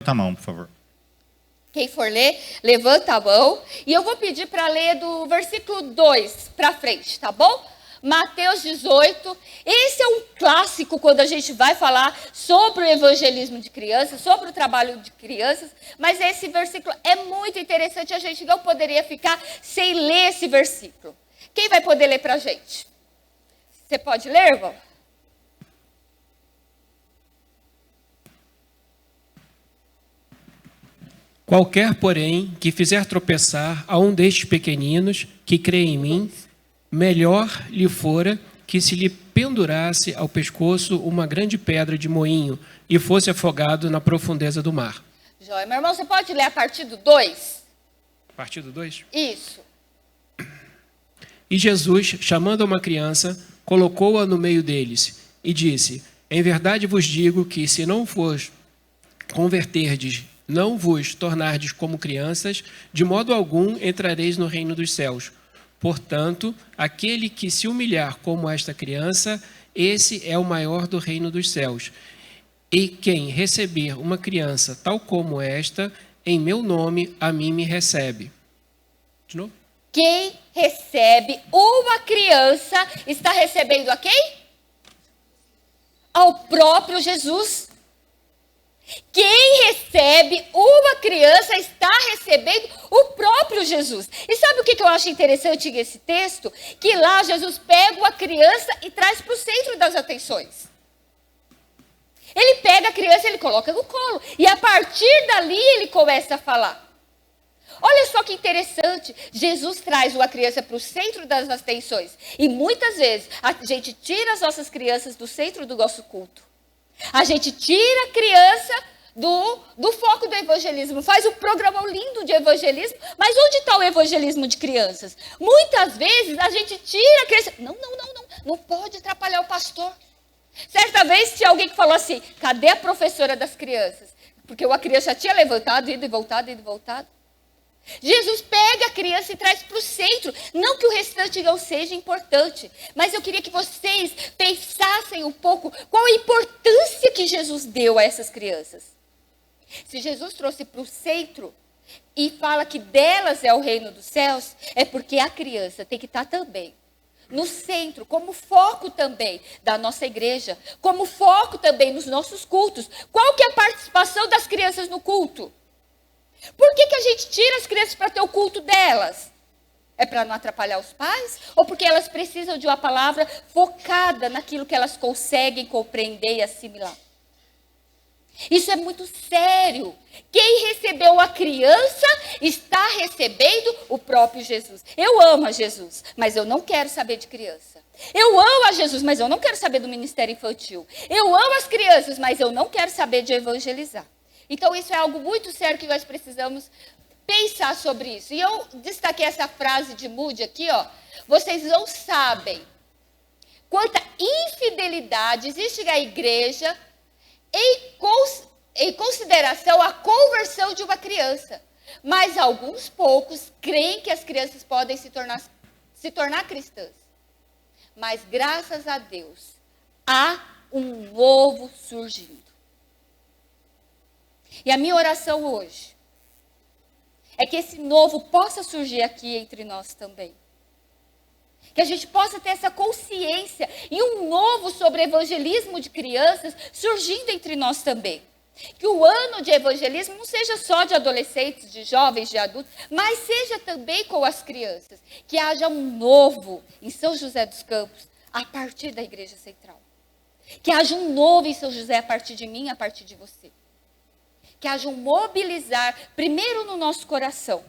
levanta a mão, por favor. Quem for ler, levanta a mão. E eu vou pedir para ler do versículo 2 para frente, tá bom? Mateus 18. Esse é um clássico quando a gente vai falar sobre o evangelismo de crianças, sobre o trabalho de crianças. Mas esse versículo é muito interessante. A gente não poderia ficar sem ler esse versículo. Quem vai poder ler para a gente? Você pode ler, irmão? Qualquer, porém, que fizer tropeçar a um destes pequeninos que crê em mim, melhor lhe fora que se lhe pendurasse ao pescoço uma grande pedra de moinho e fosse afogado na profundeza do mar. Joia. Meu irmão, você pode ler a partir do 2? A partir do 2? Isso. E Jesus, chamando uma criança, colocou-a no meio deles e disse: em verdade vos digo que se não vos converterdes, não vos tornardes como crianças, de modo algum entrareis no reino dos céus. Portanto, aquele que se humilhar como esta criança, esse é o maior do reino dos céus. E quem receber uma criança tal como esta, em meu nome, a mim me recebe. De novo? Quem recebe uma criança está recebendo a quem? Ao próprio Jesus. Quem recebe uma criança está recebendo o próprio Jesus. E sabe o que eu acho interessante nesse texto? Que lá Jesus pega uma criança e traz para o centro das atenções. Ele pega a criança e ele coloca no colo. E a partir dali ele começa a falar. Olha só que interessante. Jesus traz uma criança para o centro das atenções. E muitas vezes a gente tira as nossas crianças do centro do nosso culto. A gente tira a criança do foco do evangelismo, faz um programa lindo de evangelismo, mas onde está o evangelismo de crianças? Muitas vezes a gente tira a criança, não pode atrapalhar o pastor. Certa vez tinha alguém que falou assim, cadê a professora das crianças? Porque a criança já tinha levantado, ido e voltado. Jesus pega a criança e traz para o centro. Não que o restante não seja importante, mas eu queria que vocês pensassem um pouco qual a importância que Jesus deu a essas crianças. Se Jesus trouxe para o centro e fala que delas é o reino dos céus, é porque a criança tem que estar também no centro, como foco também da nossa igreja, como foco também nos nossos cultos. Qual que é a participação das crianças no culto? Por que a gente tira as crianças para ter o culto delas? É para não atrapalhar os pais? Ou porque elas precisam de uma palavra focada naquilo que elas conseguem compreender e assimilar? Isso é muito sério. Quem recebeu a criança está recebendo o próprio Jesus. Eu amo a Jesus, mas eu não quero saber de criança. Eu amo a Jesus, mas eu não quero saber do ministério infantil. Eu amo as crianças, mas eu não quero saber de evangelizar. Então, isso é algo muito sério que nós precisamos pensar sobre isso. E eu destaquei essa frase de Moody aqui, ó. Vocês não sabem quanta infidelidade existe na igreja em consideração à conversão de uma criança. Mas alguns poucos creem que as crianças podem se tornar cristãs. Mas, graças a Deus, há um novo surgindo. E a minha oração hoje é que esse novo possa surgir aqui entre nós também. Que a gente possa ter essa consciência e um novo sobre evangelismo de crianças surgindo entre nós também. Que o ano de evangelismo não seja só de adolescentes, de jovens, de adultos, mas seja também com as crianças. Que haja um novo em São José dos Campos a partir da Igreja Central. Que haja um novo em São José a partir de mim, a partir de você. Que haja um mobilizar, primeiro no nosso coração.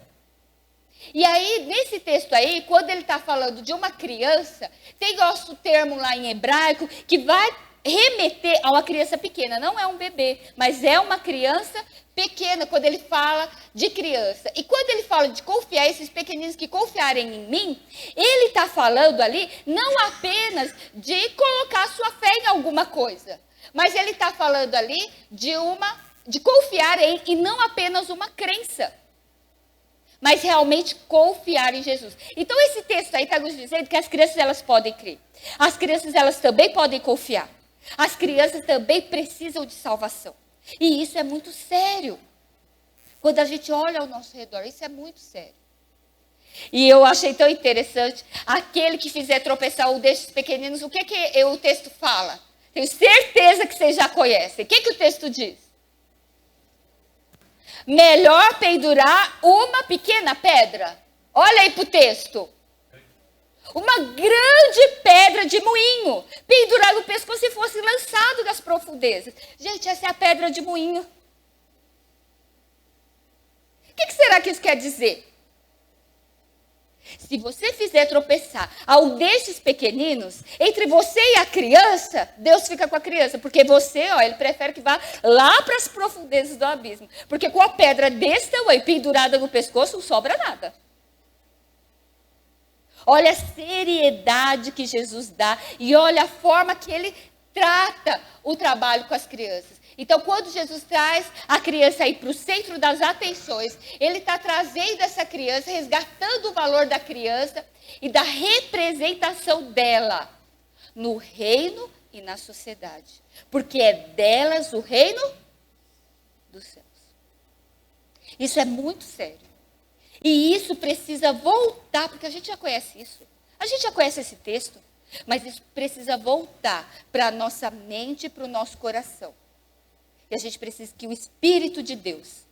E aí, nesse texto aí, quando ele está falando de uma criança, tem nosso termo lá em hebraico, que vai remeter a uma criança pequena. Não é um bebê, mas é uma criança pequena, quando ele fala de criança. E quando ele fala de confiar, esses pequeninos que confiarem em mim, ele está falando ali não apenas de colocar sua fé em alguma coisa, mas ele está falando ali de confiar em, e não apenas uma crença, mas realmente confiar em Jesus. Então esse texto aí está nos dizendo que as crianças elas podem crer. As crianças elas também podem confiar. As crianças também precisam de salvação. E isso é muito sério. Quando a gente olha ao nosso redor, isso é muito sério. E eu achei tão interessante, aquele que fizer tropeçar o destes pequeninos, o que o texto fala? Tenho certeza que vocês já conhecem. O que o texto diz? Melhor pendurar uma pequena pedra. Olha aí para o texto. Uma grande pedra de moinho, pendurada no pescoço e fosse lançado das profundezas. Gente, essa é a pedra de moinho. O que será que isso quer dizer? Se você fizer tropeçar ao destes pequeninos, entre você e a criança, Deus fica com a criança. Porque você, ele prefere que vá lá para as profundezas do abismo. Porque com a pedra desse tamanho, pendurada no pescoço, não sobra nada. Olha a seriedade que Jesus dá e olha a forma que ele trata o trabalho com as crianças. Então, quando Jesus traz a criança aí para o centro das atenções, ele está trazendo essa criança, resgatando o valor da criança e da representação dela no reino e na sociedade. Porque é delas o reino dos céus. Isso é muito sério. E isso precisa voltar, porque a gente já conhece isso. A gente já conhece esse texto, mas isso precisa voltar para a nossa mente e para o nosso coração. E a gente precisa que o Espírito de Deus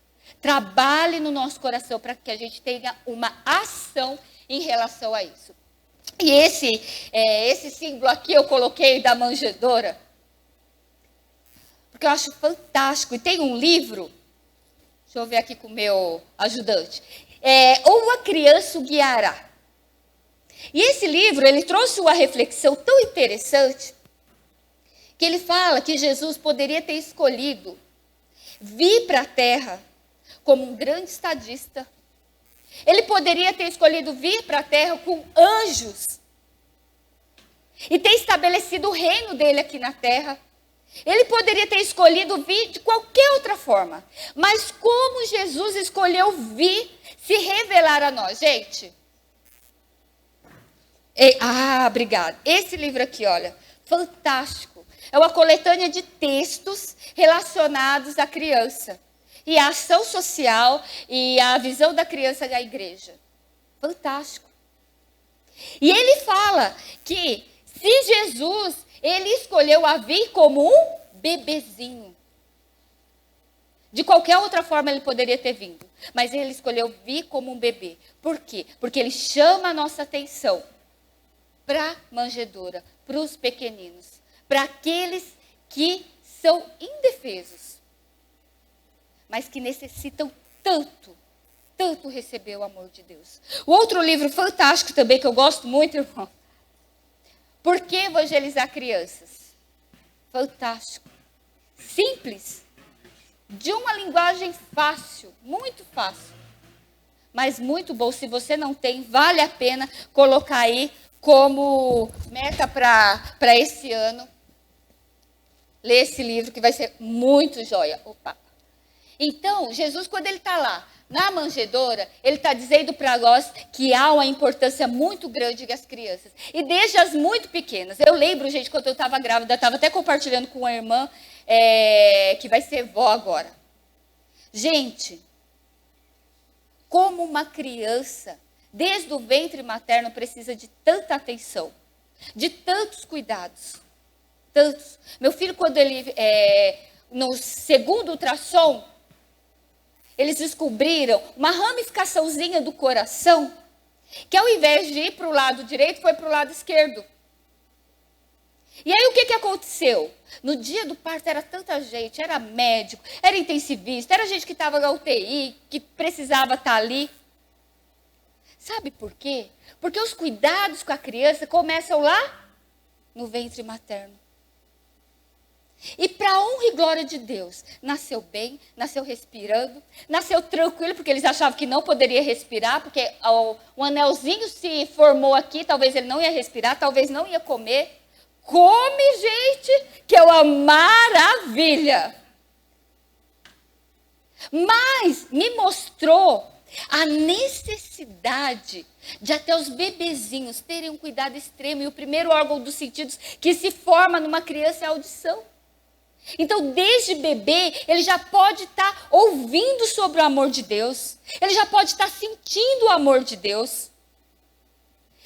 trabalhe no nosso coração para que a gente tenha uma ação em relação a isso. E esse símbolo aqui eu coloquei da manjedoura, porque eu acho fantástico. E tem um livro, deixa eu ver aqui com o meu ajudante, Uma Criança o Guiará. E esse livro, ele trouxe uma reflexão tão interessante, que ele fala que Jesus poderia ter escolhido vir para a terra como um grande estadista. Ele poderia ter escolhido vir para a terra com anjos e ter estabelecido o reino dele aqui na terra. Ele poderia ter escolhido vir de qualquer outra forma. Mas como Jesus escolheu vir se revelar a nós, gente? Obrigada. Esse livro aqui, olha, fantástico. É uma coletânea de textos relacionados à criança. E a ação social e a visão da criança da igreja. Fantástico. E ele fala que se Jesus, ele escolheu a vir como um bebezinho. De qualquer outra forma ele poderia ter vindo. Mas ele escolheu vir como um bebê. Por quê? Porque ele chama a nossa atenção para a manjedoura, para os pequeninos. Para aqueles que são indefesos, mas que necessitam tanto receber o amor de Deus. O outro livro fantástico também, que eu gosto muito, irmão, Por que Evangelizar Crianças? Fantástico. Simples. De uma linguagem fácil, muito fácil, mas muito bom. Se você não tem, vale a pena colocar aí como meta para esse ano. Ler esse livro que vai ser muito joia. Então, Jesus, quando ele está lá na manjedoura, ele está dizendo para nós que há uma importância muito grande das crianças. E desde as muito pequenas. Eu lembro, gente, quando eu estava grávida, estava até compartilhando com uma irmã que vai ser vó agora. Gente, como uma criança, desde o ventre materno, precisa de tanta atenção, de tantos cuidados. Tantos. Meu filho, quando ele, no segundo ultrassom, eles descobriram uma ramificaçãozinha do coração, que ao invés de ir para o lado direito, foi para o lado esquerdo. E aí o que aconteceu? No dia do parto era tanta gente, era médico, era intensivista, era gente que estava na UTI, que precisava estar ali. Sabe por quê? Porque os cuidados com a criança começam lá no ventre materno. E para honra e glória de Deus, nasceu bem, nasceu respirando, nasceu tranquilo, porque eles achavam que não poderia respirar, porque o anelzinho se formou aqui, talvez ele não ia respirar, talvez não ia comer. Come, gente, que é uma maravilha. Mas me mostrou a necessidade de até os bebezinhos terem um cuidado extremo. E o primeiro órgão dos sentidos que se forma numa criança é a audição. Então, desde bebê, ele já pode estar ouvindo sobre o amor de Deus. Ele já pode estar sentindo o amor de Deus.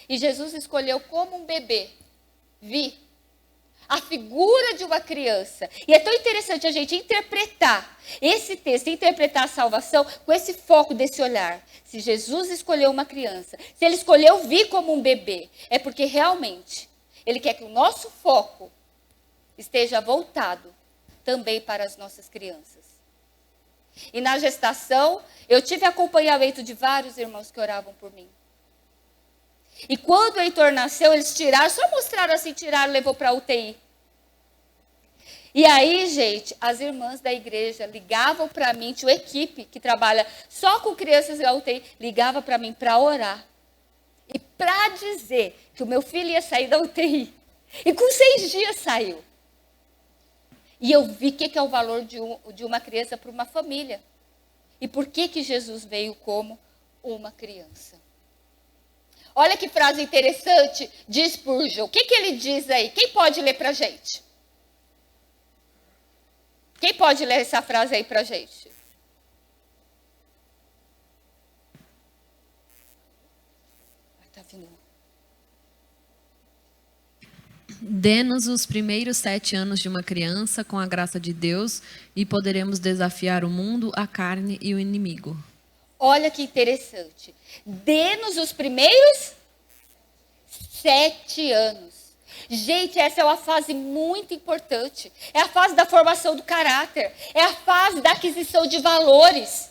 E Jesus escolheu como um bebê vir a figura de uma criança. E é tão interessante a gente interpretar esse texto, interpretar a salvação com esse foco desse olhar. Se Jesus escolheu uma criança, se ele escolheu vir como um bebê, é porque realmente ele quer que o nosso foco esteja voltado também para as nossas crianças. E na gestação, eu tive acompanhamento de vários irmãos que oravam por mim. E quando o Heitor nasceu, eles tiraram, só mostraram assim, tiraram, levou para a UTI. E aí, gente, as irmãs da igreja ligavam para mim, tinha uma equipe que trabalha só com crianças da UTI, ligava para mim para orar. E para dizer que o meu filho ia sair da UTI. E com 6 dias saiu. E eu vi o que é o valor de uma criança para uma família. E por que Jesus veio como uma criança. Olha que frase interessante de Spurgeon. O que ele diz aí? Quem pode ler para a gente? Quem pode ler essa frase aí para a gente? Tá vindo. Dê-nos os primeiros 7 anos de uma criança com a graça de Deus e poderemos desafiar o mundo, a carne e o inimigo. Olha que interessante. Dê-nos os primeiros 7 anos. Gente, essa é uma fase muito importante. É a fase da formação do caráter. É a fase da aquisição de valores.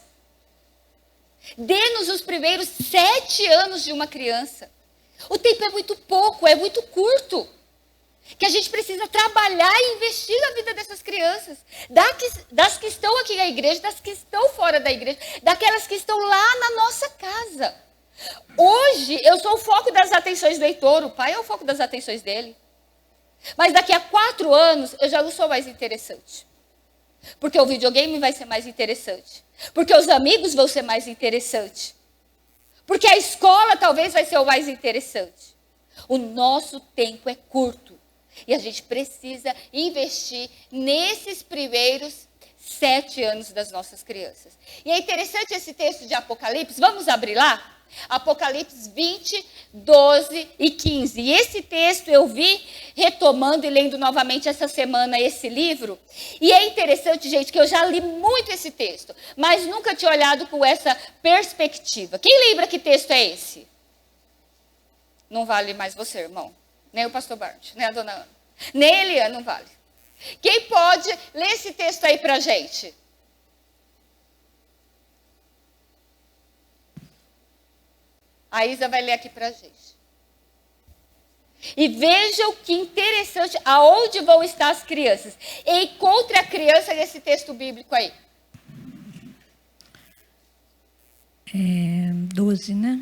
Dê-nos os primeiros 7 anos de uma criança. O tempo é muito pouco, é muito curto. Que a gente precisa trabalhar e investir na vida dessas crianças. Das que estão aqui na igreja, das que estão fora da igreja, daquelas que estão lá na nossa casa. Hoje, eu sou o foco das atenções do Heitor, o pai é o foco das atenções dele. Mas daqui a 4 anos, eu já não sou mais interessante. Porque o videogame vai ser mais interessante. Porque os amigos vão ser mais interessantes. Porque a escola talvez vai ser o mais interessante. O nosso tempo é curto. E a gente precisa investir nesses primeiros 7 anos das nossas crianças. E é interessante esse texto de Apocalipse. Vamos abrir lá? Apocalipse 20, 12 e 15. E esse texto eu vi retomando e lendo novamente essa semana esse livro. E é interessante, gente, que eu já li muito esse texto, mas nunca tinha olhado com essa perspectiva. Quem lembra que texto é esse? Não vale mais você, irmão. Nem o pastor Bart, nem a dona Ana. Nem a Eliana, não vale. Quem pode ler esse texto aí pra gente? A Isa vai ler aqui pra gente. E vejam que interessante, aonde vão estar as crianças. Encontre a criança nesse texto bíblico aí. 12, né?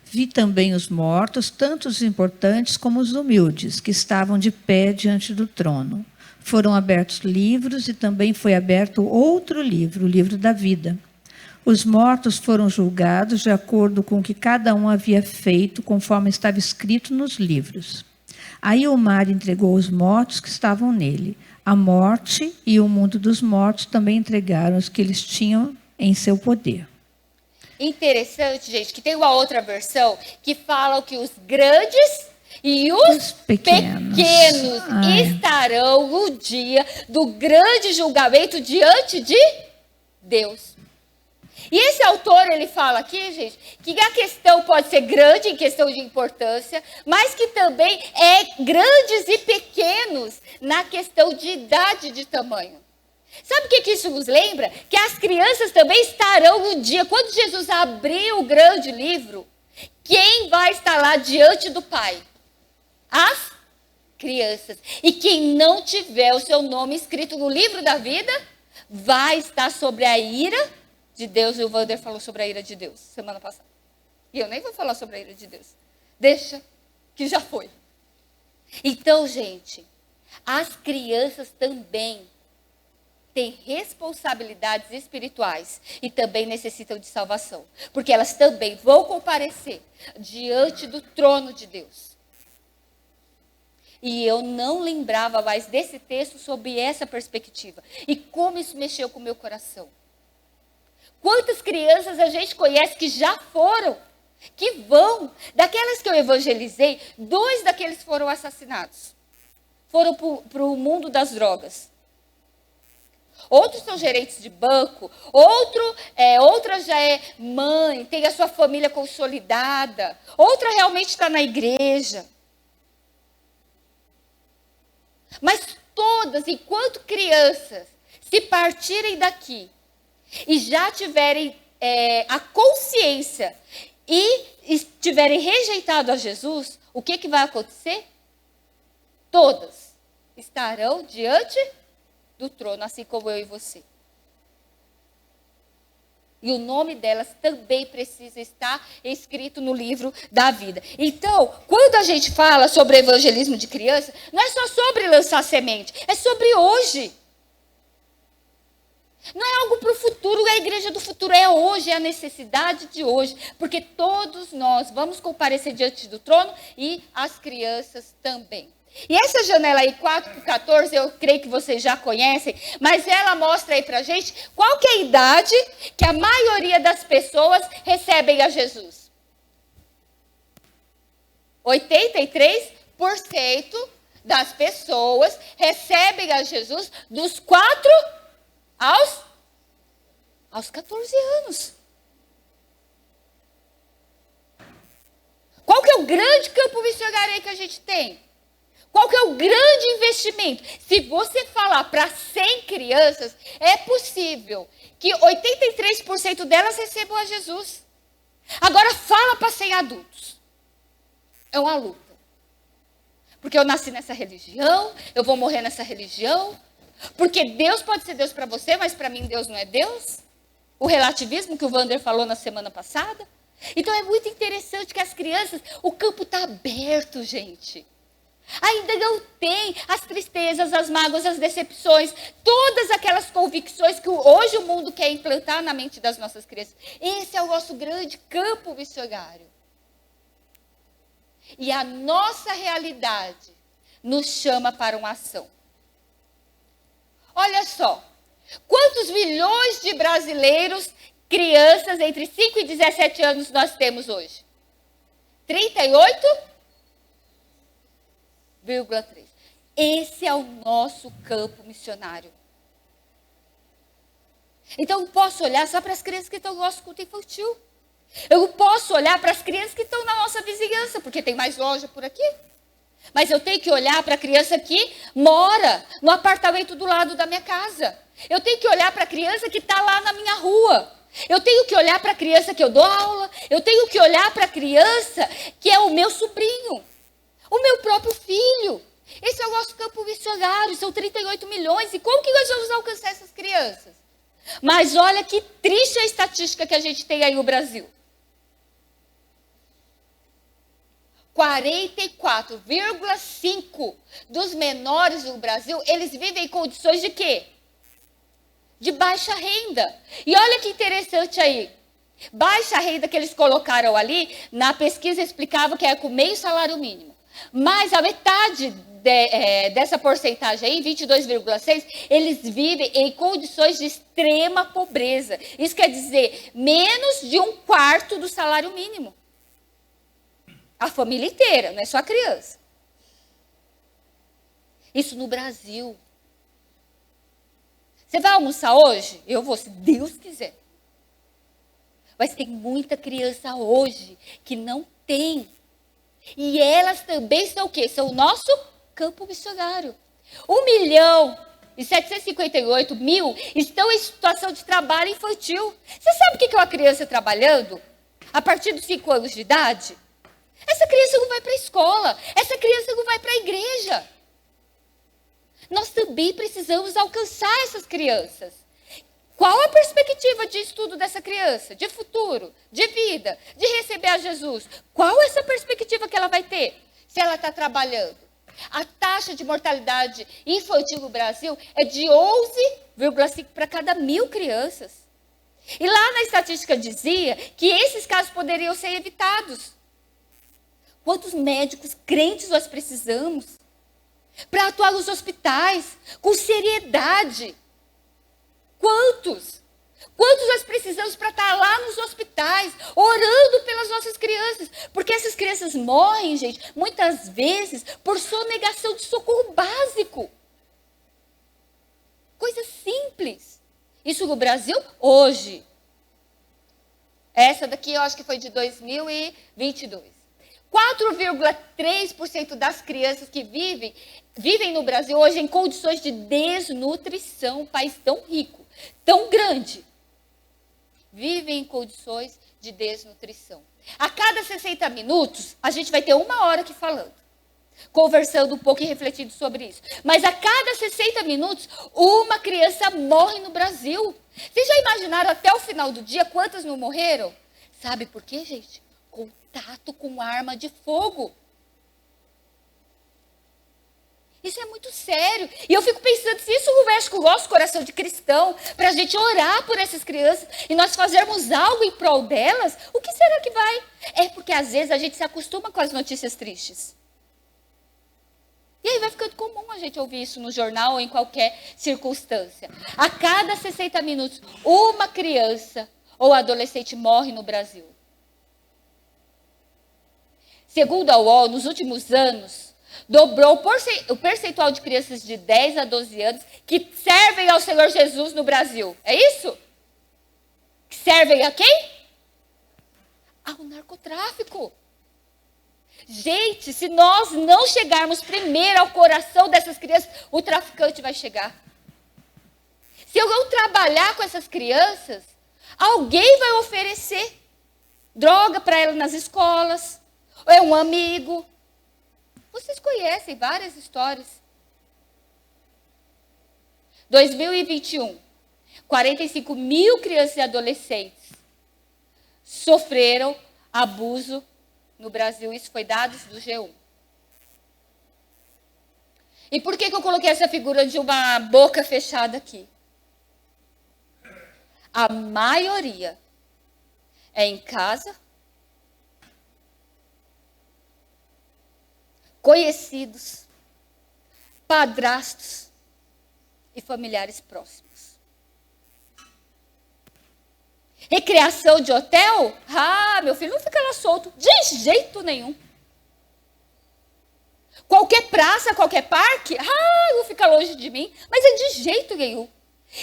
Vi também os mortos, tanto os importantes como os humildes, que estavam de pé diante do trono. Foram abertos livros e também foi aberto outro livro, o livro da vida. Os mortos foram julgados de acordo com o que cada um havia feito, conforme estava escrito nos livros. Aí o mar entregou os mortos que estavam nele. A morte e o mundo dos mortos também entregaram os que eles tinham em seu poder. Interessante, gente, que tem uma outra versão que fala que os grandes e os pequenos estarão no dia do grande julgamento diante de Deus. E esse autor, ele fala aqui, gente, que a questão pode ser grande em questão de importância, mas que também é grandes e pequenos na questão de idade e de tamanho. Sabe o que isso nos lembra? Que as crianças também estarão no dia, quando Jesus abrir o grande livro, quem vai estar lá diante do Pai? As crianças. E quem não tiver o seu nome escrito no livro da vida, vai estar sobre a ira de Deus. E o Wander falou sobre a ira de Deus semana passada. E eu nem vou falar sobre a ira de Deus. Deixa que já foi. Então, gente, as crianças também têm responsabilidades espirituais e também necessitam de salvação. Porque elas também vão comparecer diante do trono de Deus. E eu não lembrava mais desse texto sob essa perspectiva. E como isso mexeu com o meu coração. Quantas crianças a gente conhece que já foram, que vão. Daquelas que eu evangelizei, 2 daqueles foram assassinados. Foram para o mundo das drogas. Outros são gerentes de banco, outra já é mãe, tem a sua família consolidada, outra realmente está na igreja. Mas todas, enquanto crianças, se partirem daqui e já tiverem a consciência e tiverem rejeitado a Jesus, o que vai acontecer? Todas estarão diante do trono, assim como eu e você. E o nome delas também precisa estar escrito no livro da vida. Então, quando a gente fala sobre evangelismo de criança, não é só sobre lançar semente, é sobre hoje. Não é algo para o futuro, é a igreja do futuro, é hoje, é a necessidade de hoje. Porque todos nós vamos comparecer diante do trono e as crianças também. E essa janela aí, 4:14, eu creio que vocês já conhecem, mas ela mostra aí pra gente qual que é a idade que a maioria das pessoas recebem a Jesus. 83% das pessoas recebem a Jesus dos 4 aos 14 anos. Qual que é o grande campo missionário aí que a gente tem? Qual que é o grande investimento? Se você falar para 100 crianças, é possível que 83% delas recebam a Jesus. Agora fala para 100 adultos. É uma luta. Porque eu nasci nessa religião, eu vou morrer nessa religião. Porque Deus pode ser Deus para você, mas para mim Deus não é Deus. O relativismo que o Wander falou na semana passada. Então é muito interessante que as crianças, o campo está aberto, gente. Ainda não tem as tristezas, as mágoas, as decepções, todas aquelas convicções que hoje o mundo quer implantar na mente das nossas crianças. Esse é o nosso grande campo missionário. E a nossa realidade nos chama para uma ação. Olha só, quantos milhões de brasileiros, crianças entre 5 e 17 anos nós temos hoje? 38,3. Esse é o nosso campo missionário. Então eu posso olhar só para as crianças que estão no nosso culto infantil. Eu posso olhar para as crianças que estão na nossa vizinhança, porque tem mais loja por aqui. Mas eu tenho que olhar para a criança que mora no apartamento do lado da minha casa. Eu tenho que olhar para a criança que está lá na minha rua. Eu tenho que olhar para a criança que eu dou aula. Eu tenho que olhar para a criança que é o meu sobrinho. O meu próprio filho. Esse é o nosso campo missionário. São 38 milhões. E como que nós vamos alcançar essas crianças? Mas olha que triste a estatística que a gente tem aí no Brasil. 44,5% dos menores do Brasil, eles vivem em condições de quê? De baixa renda. E olha que interessante aí. Baixa renda que eles colocaram ali, na pesquisa explicava que é com meio salário mínimo. Mas a metade dessa porcentagem aí, 22,6%, eles vivem em condições de extrema pobreza. Isso quer dizer, menos de 1/4 do salário mínimo. A família inteira, não é só a criança. Isso no Brasil. Você vai almoçar hoje? Eu vou, se Deus quiser. Mas tem muita criança hoje que não tem. E elas também são o quê? São o nosso campo missionário. 1.758.000 estão em situação de trabalho infantil. Você sabe o que é uma criança trabalhando? A partir dos 5 anos de idade? Essa criança não vai para a escola. Essa criança não vai para a igreja. Nós também precisamos alcançar essas crianças. Qual a perspectiva de estudo dessa criança? De futuro, de vida, de receber a Jesus? Qual essa perspectiva que ela vai ter se ela está trabalhando? A taxa de mortalidade infantil no Brasil é de 11,5 para cada 1.000 crianças. E lá na estatística dizia que esses casos poderiam ser evitados. Quantos médicos crentes nós precisamos? para atuar nos hospitais com seriedade. Quantos? Quantos nós precisamos para estar lá nos hospitais, orando pelas nossas crianças? Porque essas crianças morrem, gente, muitas vezes por sonegação de socorro básico. Coisa simples. Isso no Brasil, hoje. Essa daqui eu acho que foi de 2022. 4,3% das crianças que vivem no Brasil hoje em condições de desnutrição. Um país tão rico, tão grande, vivem em condições de desnutrição. A cada 60 minutos, a gente vai ter 1 hora aqui falando, conversando um pouco e refletindo sobre isso. Mas a cada 60 minutos, uma criança morre no Brasil. Vocês já imaginaram até o final do dia quantas não morreram? Sabe por quê, gente? Contato com arma de fogo. Isso é muito sério. E eu fico pensando, se isso não mexe com o nosso coração de cristão, para a gente orar por essas crianças e nós fazermos algo em prol delas, o que será que vai? É porque às vezes a gente se acostuma com as notícias tristes. E aí vai ficando comum a gente ouvir isso no jornal ou em qualquer circunstância. A cada 60 minutos, uma criança ou adolescente morre no Brasil. Segundo a UOL, nos últimos anos, dobrou o percentual de crianças de 10 a 12 anos que servem ao Senhor Jesus no Brasil. É isso? Que servem a quem? Ao narcotráfico. Gente, se nós não chegarmos primeiro ao coração dessas crianças, o traficante vai chegar. Se eu não trabalhar com essas crianças, alguém vai oferecer droga para elas nas escolas, ou é um amigo. Vocês conhecem várias histórias. 2021, 45 mil crianças e adolescentes sofreram abuso no Brasil. Isso foi dados do G1. E por que eu coloquei essa figura de uma boca fechada aqui? A maioria é em casa, conhecidos, padrastos e familiares próximos. Recreação de hotel? Ah, meu filho não fica lá solto, de jeito nenhum. Qualquer praça, qualquer parque? Ah, não fica longe de mim, mas é de jeito nenhum.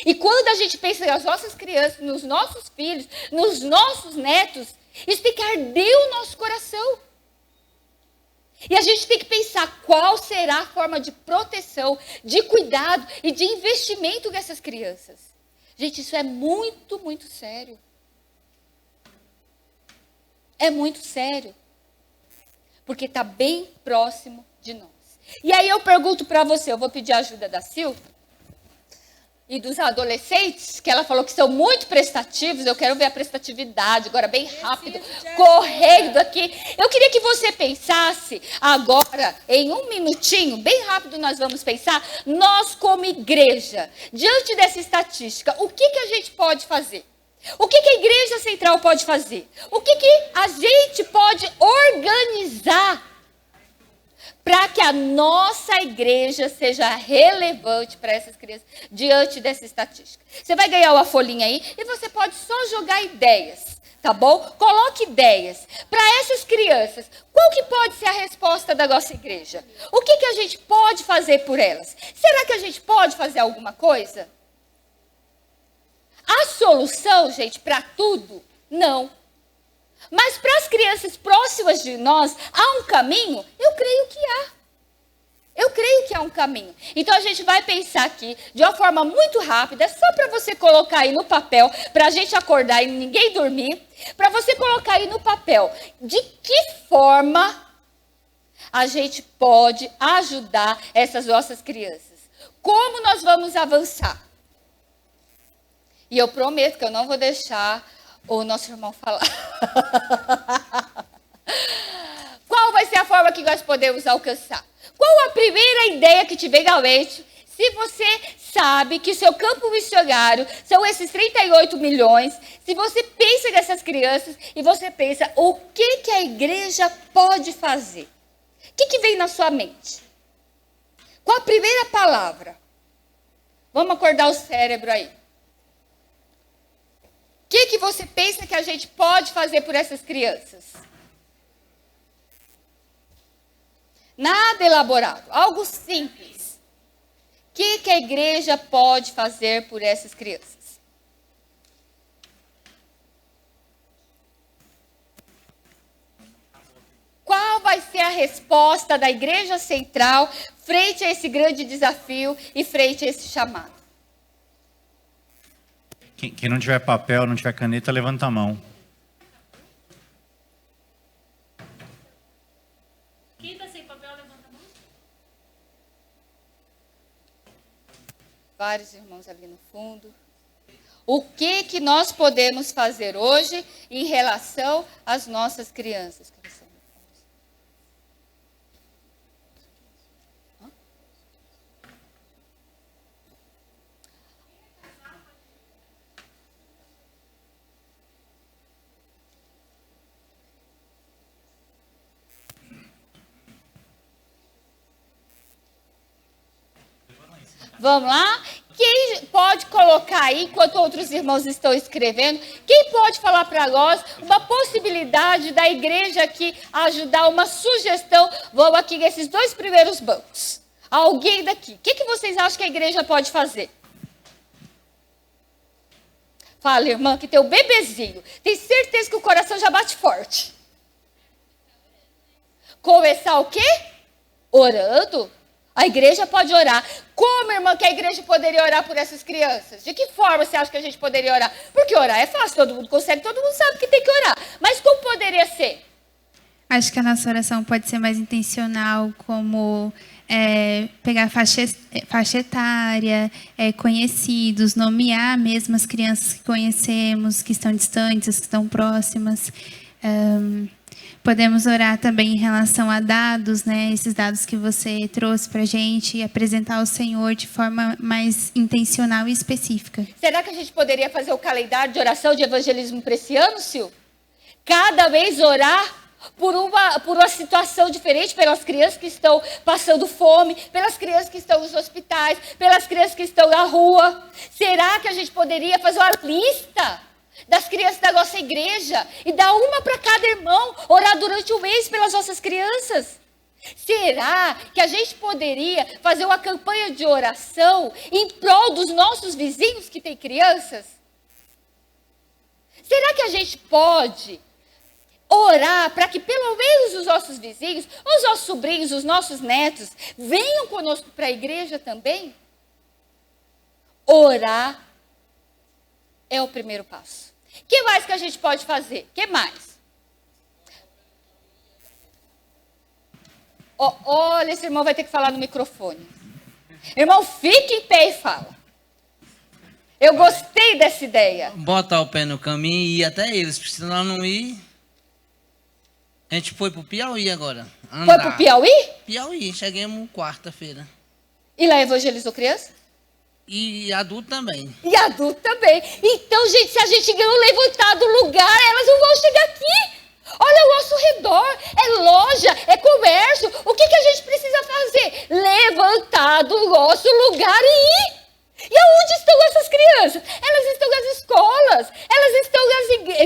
E quando a gente pensa nas nossas crianças, nos nossos filhos, nos nossos netos, isso tem que arder o nosso coração. E a gente tem que pensar qual será a forma de proteção, de cuidado e de investimento dessas crianças. Gente, isso é muito, muito sério. É muito sério. Porque está bem próximo de nós. E aí eu pergunto para você, eu vou pedir a ajuda da Sil e dos adolescentes, que ela falou que são muito prestativos. Eu quero ver a prestatividade, agora bem rápido, correndo aqui. Eu queria que você pensasse agora, em 1 minutinho, bem rápido nós vamos pensar, nós como igreja, diante dessa estatística, o que a gente pode fazer? O que a Igreja Central pode fazer? O que a gente pode organizar para que a nossa igreja seja relevante para essas crianças diante dessa estatística? Você vai ganhar uma folhinha aí e você pode só jogar ideias, tá bom? Coloque ideias para essas crianças. Qual que pode ser a resposta da nossa igreja? O que a gente pode fazer por elas? Será que a gente pode fazer alguma coisa? A solução, gente, para tudo? Não. Mas para as crianças próximas de nós, há um caminho? Eu creio que há. Eu creio que há um caminho. Então a gente vai pensar aqui de uma forma muito rápida, só para você colocar aí no papel, para a gente acordar e ninguém dormir, para você colocar aí no papel de que forma a gente pode ajudar essas nossas crianças. Como nós vamos avançar? E eu prometo que eu não vou deixar o nosso irmão falar. Qual vai ser a forma que nós podemos alcançar? Qual a primeira ideia que te vem à mente? Se você sabe que o seu campo missionário são esses 38 milhões, se você pensa nessas crianças e você pensa o que a igreja pode fazer? O que vem na sua mente? Com a primeira palavra. Vamos acordar o cérebro aí. O que você pensa que a gente pode fazer por essas crianças? Nada elaborado, algo simples. O que a igreja pode fazer por essas crianças? Qual vai ser a resposta da Igreja Central frente a esse grande desafio e frente a esse chamado? Quem não tiver papel, não tiver caneta, levanta a mão. Quem está sem papel, levanta a mão. Vários irmãos ali no fundo. O que nós podemos fazer hoje em relação às nossas crianças? Vamos lá? Quem pode colocar aí, enquanto outros irmãos estão escrevendo, quem pode falar para nós uma possibilidade da igreja aqui ajudar, uma sugestão? Vamos aqui nesses 2 primeiros bancos. Alguém daqui. O que vocês acham que a igreja pode fazer? Fala, irmã, que tem o bebezinho. Tem certeza que o coração já bate forte. Começar o quê? Orando. A igreja pode orar. Como, irmã, que a igreja poderia orar por essas crianças? De que forma você acha que a gente poderia orar? Porque orar é fácil, todo mundo consegue, todo mundo sabe que tem que orar. Mas como poderia ser? Acho que a nossa oração pode ser mais intencional, como pegar faixa etária, conhecidos, nomear mesmo as crianças que conhecemos, que estão distantes, as que estão próximas. Podemos orar também em relação a dados, né? Esses dados que você trouxe para a gente, e apresentar ao Senhor de forma mais intencional e específica. Será que a gente poderia fazer o calendário de oração de evangelismo para esse ano, Sil? Cada mês orar por uma situação diferente, pelas crianças que estão passando fome, pelas crianças que estão nos hospitais, pelas crianças que estão na rua. Será que a gente poderia fazer uma lista das crianças da nossa igreja e dar uma para cada irmão, orar durante o mês pelas nossas crianças? Será que a gente poderia fazer uma campanha de oração em prol dos nossos vizinhos que têm crianças? Será que a gente pode orar para que pelo menos os nossos vizinhos, os nossos sobrinhos, os nossos netos venham conosco para a igreja também? Orar é o primeiro passo. O que mais que a gente pode fazer? O que mais? Olha, esse irmão vai ter que falar no microfone. Irmão, fique em pé e fala. Eu gostei dessa ideia. Botar o pé no caminho e ir até eles. Se nós não ir... A gente foi pro Piauí agora. Foi pro Piauí? Piauí, chegamos quarta-feira. E lá evangelizou criança? E adulto também. E adulto também. Então, gente, se a gente não levantar do lugar, elas não vão chegar aqui. Olha ao nosso redor. É loja, é comércio. O que a gente precisa fazer? Levantar do nosso lugar e ir. E aonde estão essas crianças? Elas estão nas escolas. Elas estão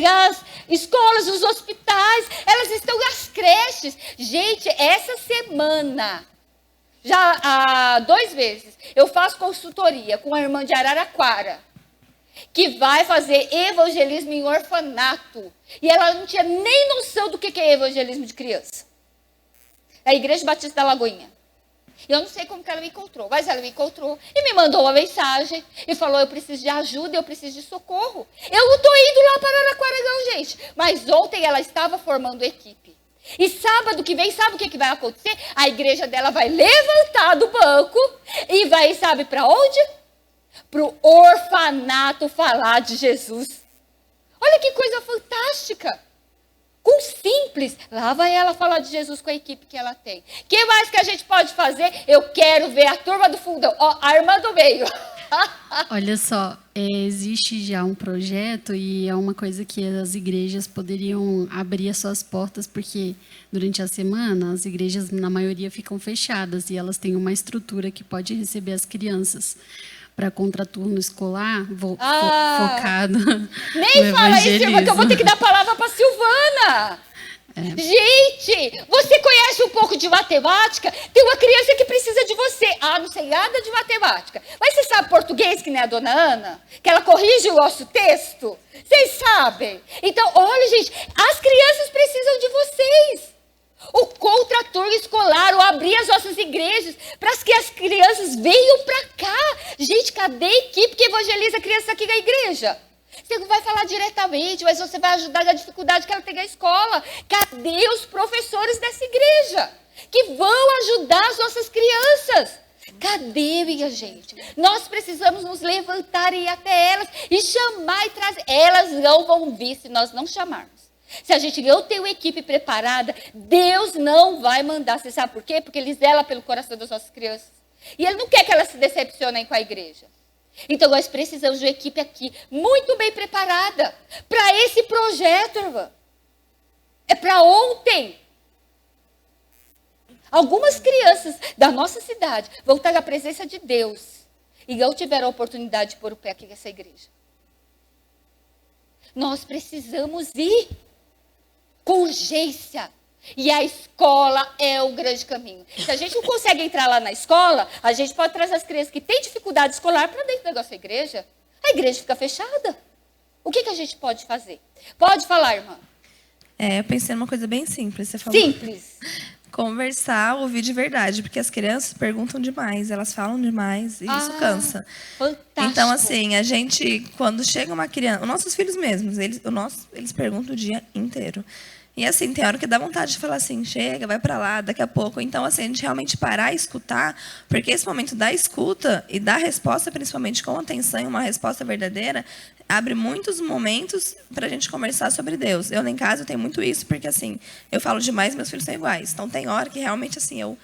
nas escolas, nos hospitais. Elas estão nas creches. Gente, essa semana... Já há 2 meses, eu faço consultoria com a irmã de Araraquara, que vai fazer evangelismo em orfanato. E ela não tinha nem noção do que é evangelismo de criança. É a Igreja Batista da Lagoinha. E eu não sei como que ela me encontrou, mas ela me encontrou e me mandou uma mensagem e falou, eu preciso de ajuda, eu preciso de socorro. Eu não estou indo lá para Araraquara não, gente. Mas ontem ela estava formando equipe. E sábado que vem, sabe o que vai acontecer? A igreja dela vai levantar do banco e vai, sabe para onde? Para o orfanato falar de Jesus. Olha que coisa fantástica. Com simples, lá vai ela falar de Jesus com a equipe que ela tem. O que mais que a gente pode fazer? Eu quero ver a turma do fundão. Ó, a irmã do meio. Olha só, existe já um projeto e é uma coisa que as igrejas poderiam abrir as suas portas, porque durante a semana as igrejas, na maioria, ficam fechadas e elas têm uma estrutura que pode receber as crianças para contraturno escolar focado Nem no fala isso, irmã, que eu vou ter que evangelismo. dar a palavra para Silvana. Gente, você conhece um pouco de matemática? Tem uma criança que precisa de você. Ah, não sei nada de matemática. Mas você sabe português, que nem a dona Ana? Que ela corrige o nosso texto? Vocês sabem? Então, olha, gente, as crianças precisam de vocês. O contraturno escolar, o abrir as nossas igrejas, para que as crianças venham para cá. Gente, cadê a equipe que evangeliza a criança aqui na igreja? Você não vai falar diretamente, mas você vai ajudar na dificuldade que ela tem na escola. Cadê os professores dessa igreja que vão ajudar as nossas crianças? Cadê, minha gente? Nós precisamos nos levantar e ir até elas e chamar e trazer. Elas não vão vir se nós não chamarmos. Se a gente não tem uma equipe preparada, Deus não vai mandar. Você sabe por quê? Porque Ele zela pelo coração das nossas crianças. E Ele não quer que elas se decepcionem com a igreja. Então, nós precisamos de uma equipe aqui muito bem preparada para esse projeto, irmã. É para ontem. Algumas crianças da nossa cidade vão estar na presença de Deus e não tiveram a oportunidade de pôr o pé aqui nessa igreja. Nós precisamos ir com urgência. E a escola é o grande caminho. Se a gente não consegue entrar lá na escola, a gente pode trazer as crianças que têm dificuldade escolar para dentro da nossa igreja. A igreja fica fechada. O que a gente pode fazer? Pode falar, irmã. Eu pensei numa coisa bem simples. Você falou. Simples. Conversar, ouvir de verdade, porque as crianças perguntam demais, elas falam demais e isso cansa. Fantástico. Então, assim, a gente, quando chega uma criança, os nossos filhos mesmos, eles perguntam o dia inteiro. E assim, tem hora que dá vontade de falar assim, chega, vai para lá, daqui a pouco. Então, assim, a gente realmente parar e escutar, porque esse momento da escuta e da resposta, principalmente com atenção e uma resposta verdadeira, abre muitos momentos para a gente conversar sobre Deus. Eu, em casa, eu tenho muito isso, porque assim, eu falo demais, meus filhos são iguais. Então, tem hora que realmente, assim, eu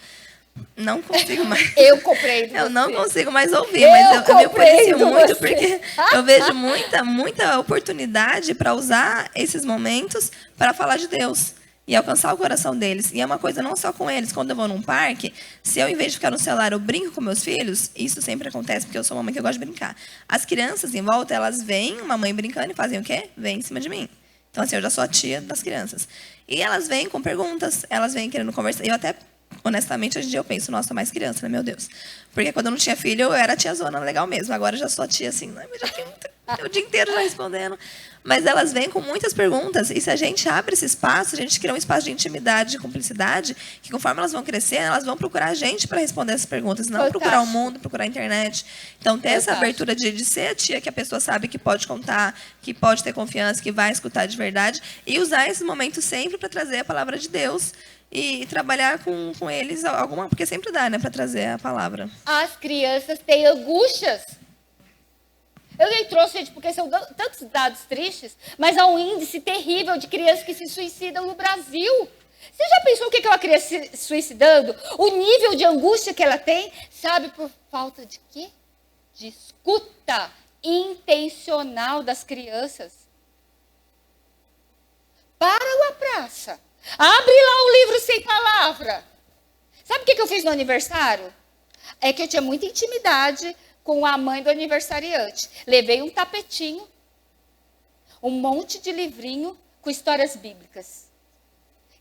não consigo mais. Eu compreendo. Eu não consigo mais ouvir, mas eu me policio muito, porque eu vejo muita oportunidade para usar esses momentos para falar de Deus e alcançar o coração deles. E é uma coisa não só com eles. Quando eu vou num parque, se eu, em vez de ficar no celular, eu brinco com meus filhos, isso sempre acontece, porque eu sou uma mãe que eu gosto de brincar. As crianças em volta, elas veem uma mãe brincando e fazem o quê? Vêm em cima de mim. Então, assim, eu já sou a tia das crianças. E elas vêm com perguntas, elas vêm querendo conversar. Eu até, honestamente, hoje em dia eu penso, nossa, mais criança, né, meu Deus. Porque quando eu não tinha filho, eu era tiazona legal mesmo. Agora eu já sou a tia, assim, né? Já tenho o dia inteiro já respondendo. Mas elas vêm com muitas perguntas, e se a gente abre esse espaço, a gente cria um espaço de intimidade, de cumplicidade, que conforme elas vão crescendo, elas vão procurar a gente para responder essas perguntas, não procurar o mundo, procurar a internet. Então, ter essa abertura de ser a tia que a pessoa sabe que pode contar, que pode ter confiança, que vai escutar de verdade, e usar esse momento sempre para trazer a palavra de Deus e trabalhar com eles alguma, porque sempre dá, né, para trazer a palavra. As crianças têm angústias. Eu nem trouxe, gente, porque são tantos dados tristes, mas há um índice terrível de crianças que se suicidam no Brasil. Você já pensou o que é uma criança se suicidando? O nível de angústia que ela tem, sabe, por falta de quê? De escuta intencional das crianças. Para uma praça. Abre lá o livro sem palavra. Sabe o que eu fiz no aniversário? É que eu tinha muita intimidade com a mãe do aniversariante. Levei um tapetinho, um monte de livrinho com histórias bíblicas.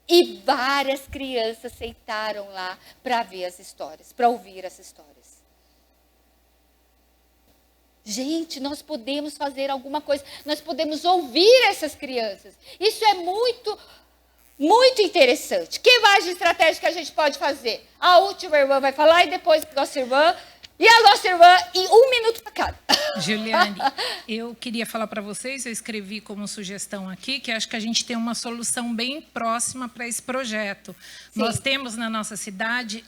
E várias crianças sentaram lá para ver as histórias, para ouvir as histórias. Gente, nós podemos fazer alguma coisa, nós podemos ouvir essas crianças. Isso é muito, muito interessante. Que mais de estratégia que a gente pode fazer? A última irmã vai falar e depois a nossa irmã. E a nossa irmã, em 1 minuto para cada. Juliane, eu queria falar para vocês, eu escrevi como sugestão aqui, que acho que a gente tem uma solução bem próxima para esse projeto. Sim. Nós temos na nossa cidade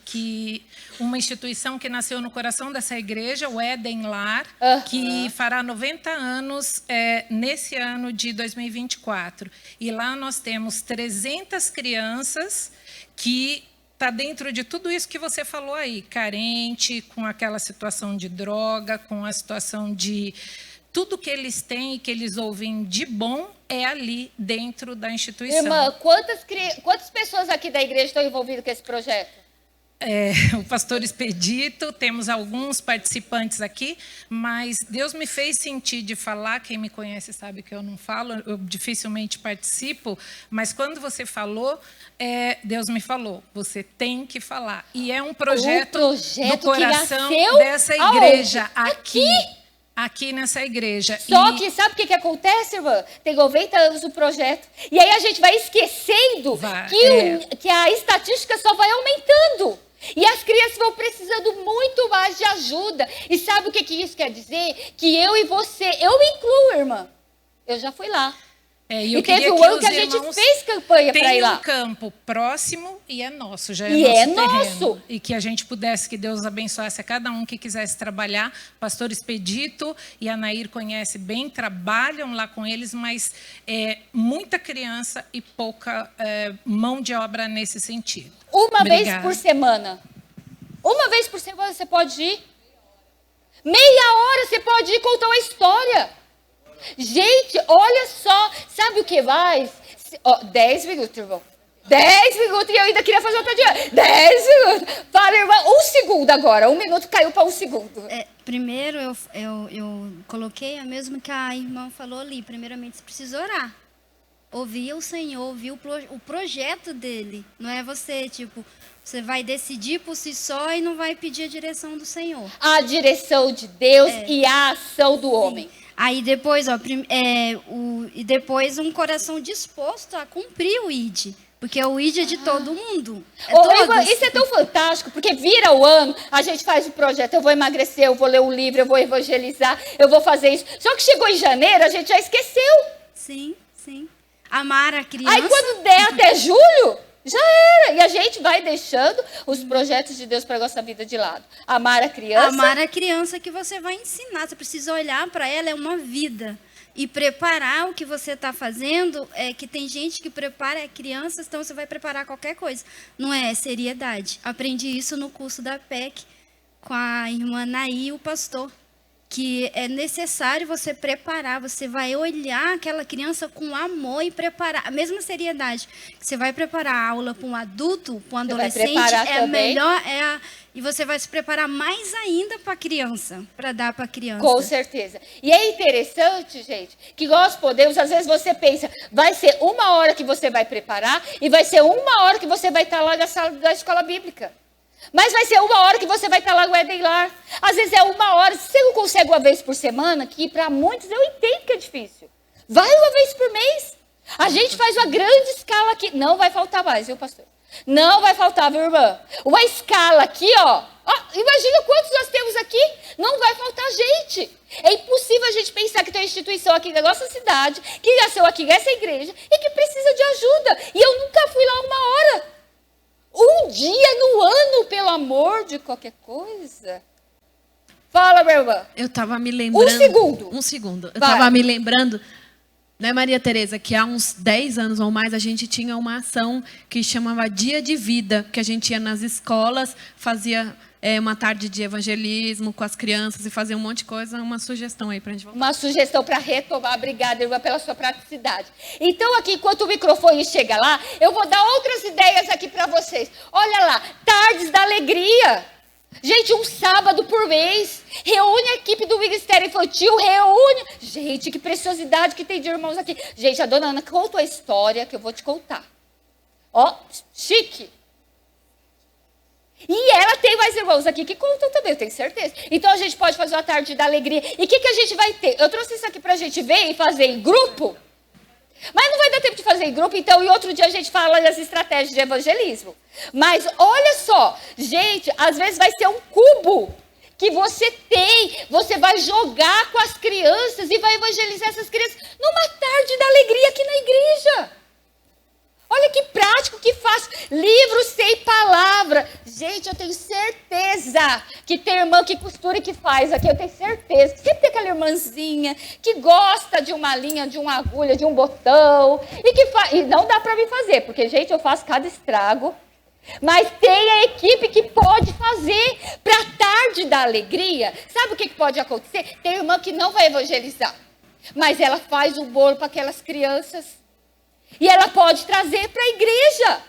uma instituição que nasceu no coração dessa igreja, o Éden Lar, que fará 90 anos nesse ano de 2024. E lá nós temos 300 crianças que está dentro de tudo isso que você falou aí, carente, com aquela situação de droga, com a situação de tudo que eles têm e que eles ouvem de bom é ali dentro da instituição. Irmã, quantas pessoas aqui da igreja estão envolvidas com esse projeto? O pastor Expedito, temos alguns participantes aqui, mas Deus me fez sentir de falar, quem me conhece sabe que eu não falo, eu dificilmente participo, mas quando você falou, Deus me falou, você tem que falar. E é um projeto do coração dessa igreja, aqui nessa igreja. Só que sabe o que acontece, irmã? Tem 90 anos o projeto, e aí a gente vai esquecendo que a estatística só vai aumentando. E as crianças vão precisando muito mais de ajuda. E sabe o que isso quer dizer? Que eu e você, eu me incluo, irmã. Eu já fui lá. E teve um ano que a gente fez campanha para ir lá. Tem um campo próximo e é nosso, já é nosso terreno. Nosso. E que a gente pudesse, que Deus abençoasse a cada um que quisesse trabalhar. Pastor Expedito e a Nair conhecem bem, trabalham lá com eles, mas muita criança e pouca mão de obra nesse sentido. Uma vez por semana. Uma vez por semana você pode ir. Meia hora você pode ir contar uma história. Gente, olha só. Sabe o que vai? 10 minutos, irmão. 10 minutos e eu ainda queria fazer outra dia. 10 minutos. Fala, irmã, 1 segundo agora. 1 minuto caiu para 1 segundo. Primeiro, eu coloquei a mesma que a irmã falou ali. Primeiramente, você precisa orar. Ouvir o Senhor, ouvir o projeto dele. Não é você, você vai decidir por si só e não vai pedir a direção do Senhor. A direção de Deus e a ação do homem. Aí depois, e depois um coração disposto a cumprir o ID. Porque o ID é de todo mundo. Isso é tão fantástico, porque vira o ano, a gente faz o projeto, eu vou emagrecer, eu vou ler o livro, eu vou evangelizar, eu vou fazer isso. Só que chegou em janeiro, a gente já esqueceu. Sim. Amar a criança. Aí quando der até julho, já era. E a gente vai deixando os projetos de Deus para a nossa vida de lado. Amar a criança. Amar a criança que você vai ensinar. Você precisa olhar para ela, é uma vida. E preparar o que você está fazendo, que tem gente que prepara crianças, então você vai preparar qualquer coisa. Não é seriedade. Aprendi isso no curso da PEC com a irmã Naí e o pastor. Que é necessário você preparar, você vai olhar aquela criança com amor e preparar. A mesma seriedade que você vai preparar a aula para um adulto, para um adolescente, melhor, e você vai se preparar mais ainda para a criança, para dar para a criança. Com certeza. E é interessante, gente, que nós podemos, às vezes você pensa, vai ser 1 hora que você vai preparar e vai ser 1 hora que você vai estar lá na sala da escola bíblica. Mas vai ser 1 hora que você vai estar lá no Éden Lar. Às vezes é 1 hora. Se você não consegue uma vez por semana, que para muitos eu entendo que é difícil. Vai uma vez por mês. A gente faz uma grande escala aqui. Não vai faltar mais, viu, pastor? Não vai faltar, viu, irmã? Uma escala aqui, ó. Imagina quantos nós temos aqui. Não vai faltar gente. É impossível a gente pensar que tem uma instituição aqui na nossa cidade, que nasceu aqui nessa igreja e que precisa de ajuda. E eu nunca fui lá 1 hora. 1 dia no ano, pelo amor de qualquer coisa. Fala, meu irmão. Eu estava me lembrando... 1 segundo. Eu estava me lembrando, né, Maria Tereza, que há uns 10 anos ou mais a gente tinha uma ação que chamava Dia de Vida, que a gente ia nas escolas, fazia uma tarde de evangelismo com as crianças e fazia um monte de coisa. Uma sugestão aí para a gente voltar. Uma sugestão para retomar. Obrigada, irmã, pela sua praticidade. Então, aqui, enquanto o microfone chega lá, eu vou dar outras ideias aqui para vocês. Olha lá, Tardes da Alegria. Gente, um sábado por mês. Reúne a equipe do Ministério Infantil, reúne... Gente, que preciosidade que tem de irmãos aqui. Gente, a dona Ana contou a história que eu vou te contar. Ó, chique. E ela tem mais irmãos aqui que contam também, eu tenho certeza. Então a gente pode fazer uma tarde da alegria. E o que a gente vai ter? Eu trouxe isso aqui pra gente ver e fazer em grupo. Mas não vai dar tempo de fazer em grupo, então em outro dia a gente fala das estratégias de evangelismo. Mas olha só, gente, às vezes vai ser um cubo que você tem. Você vai jogar com as crianças e vai evangelizar essas crianças numa tarde da alegria aqui na igreja. Olha que prático, que fácil. Livro sem palavra. Gente, eu tenho certeza que tem irmã que costura e que faz aqui. Eu tenho certeza que sempre tem aquela irmãzinha que gosta de uma linha, de uma agulha, de um botão. E não dá para mim fazer, porque, gente, eu faço cada estrago. Mas tem a equipe que pode fazer para a tarde da alegria. Sabe o que pode acontecer? Tem irmã que não vai evangelizar, mas ela faz o bolo para aquelas crianças. E ela pode trazer para a igreja.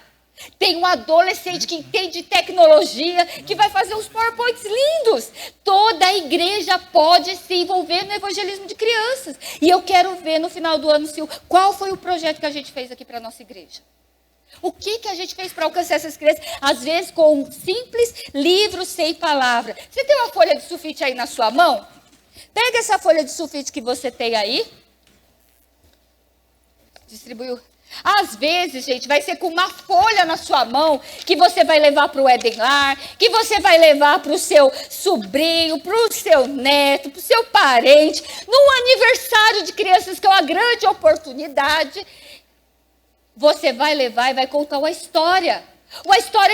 Tem um adolescente que entende tecnologia, que vai fazer uns PowerPoints lindos. Toda a igreja pode se envolver no evangelismo de crianças. E eu quero ver no final do ano, qual foi o projeto que a gente fez aqui para a nossa igreja. O que a gente fez para alcançar essas crianças? Às vezes com um simples livro sem palavra. Você tem uma folha de sulfite aí na sua mão? Pega essa folha de sulfite que você tem aí. Distribuiu. Às vezes, gente, vai ser com uma folha na sua mão que você vai levar para o Edenlar, que você vai levar para o seu sobrinho, para o seu neto, para o seu parente, num aniversário de crianças, que é uma grande oportunidade. Você vai levar e vai contar uma história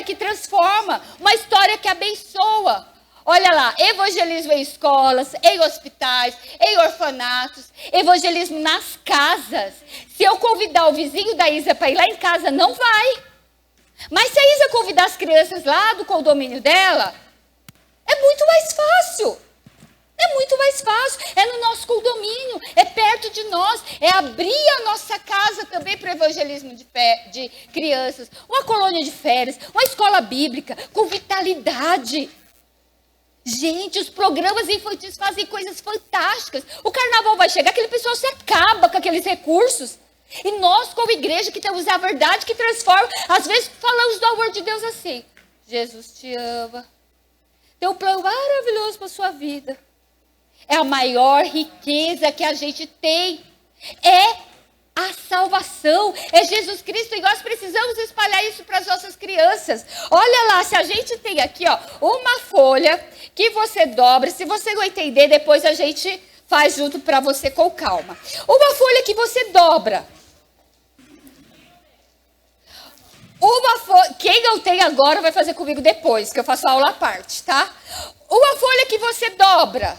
que transforma, uma história que abençoa. Olha lá, evangelismo em escolas, em hospitais, em orfanatos, evangelismo nas casas. Se eu convidar o vizinho da Isa para ir lá em casa, não vai. Mas se a Isa convidar as crianças lá do condomínio dela, é muito mais fácil. É muito mais fácil, é no nosso condomínio, é perto de nós, é abrir a nossa casa também para o evangelismo de crianças, uma colônia de férias, uma escola bíblica com vitalidade. Gente, os programas infantis fazem coisas fantásticas. O carnaval vai chegar, aquele pessoal se acaba com aqueles recursos. E nós, como igreja, que temos a verdade que transforma, às vezes falamos do amor de Deus assim: Jesus te ama, tem um plano maravilhoso para a sua vida. É a maior riqueza que a gente tem. É a salvação, é Jesus Cristo, e nós precisamos espalhar isso para as nossas crianças. Olha lá, se a gente tem aqui, ó, uma folha que você dobra, se você não entender, depois a gente faz junto para você com calma. Uma folha que você dobra. Quem não tem agora vai fazer comigo depois, que eu faço a aula à parte, tá? Uma folha que você dobra.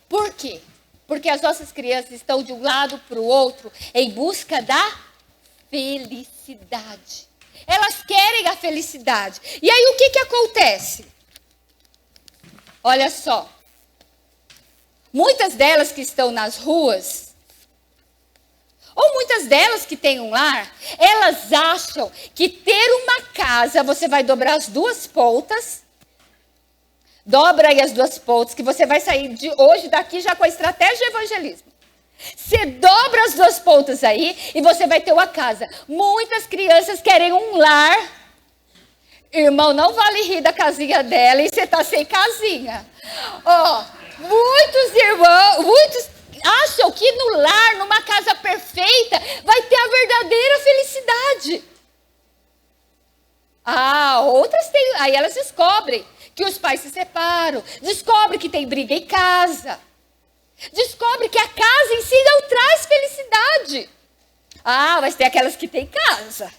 Por quê? Porque as nossas crianças estão de um lado para o outro em busca da felicidade. Elas querem a felicidade. E aí o que acontece? Olha só. Muitas delas que estão nas ruas, ou muitas delas que têm um lar, elas acham que ter uma casa, você vai dobrar as duas pontas. Dobra aí as duas pontas, que você vai sair de hoje daqui já com a estratégia de evangelismo. Você dobra as duas pontas aí e você vai ter uma casa. Muitas crianças querem um lar. Irmão, não vale rir da casinha dela e você está sem casinha. Muitos acham que no lar, numa casa perfeita, vai ter a verdadeira felicidade. Outras têm, aí elas descobrem que os pais se separam, descobre que tem briga em casa, descobre que a casa em si não traz felicidade. Mas tem aquelas que têm casa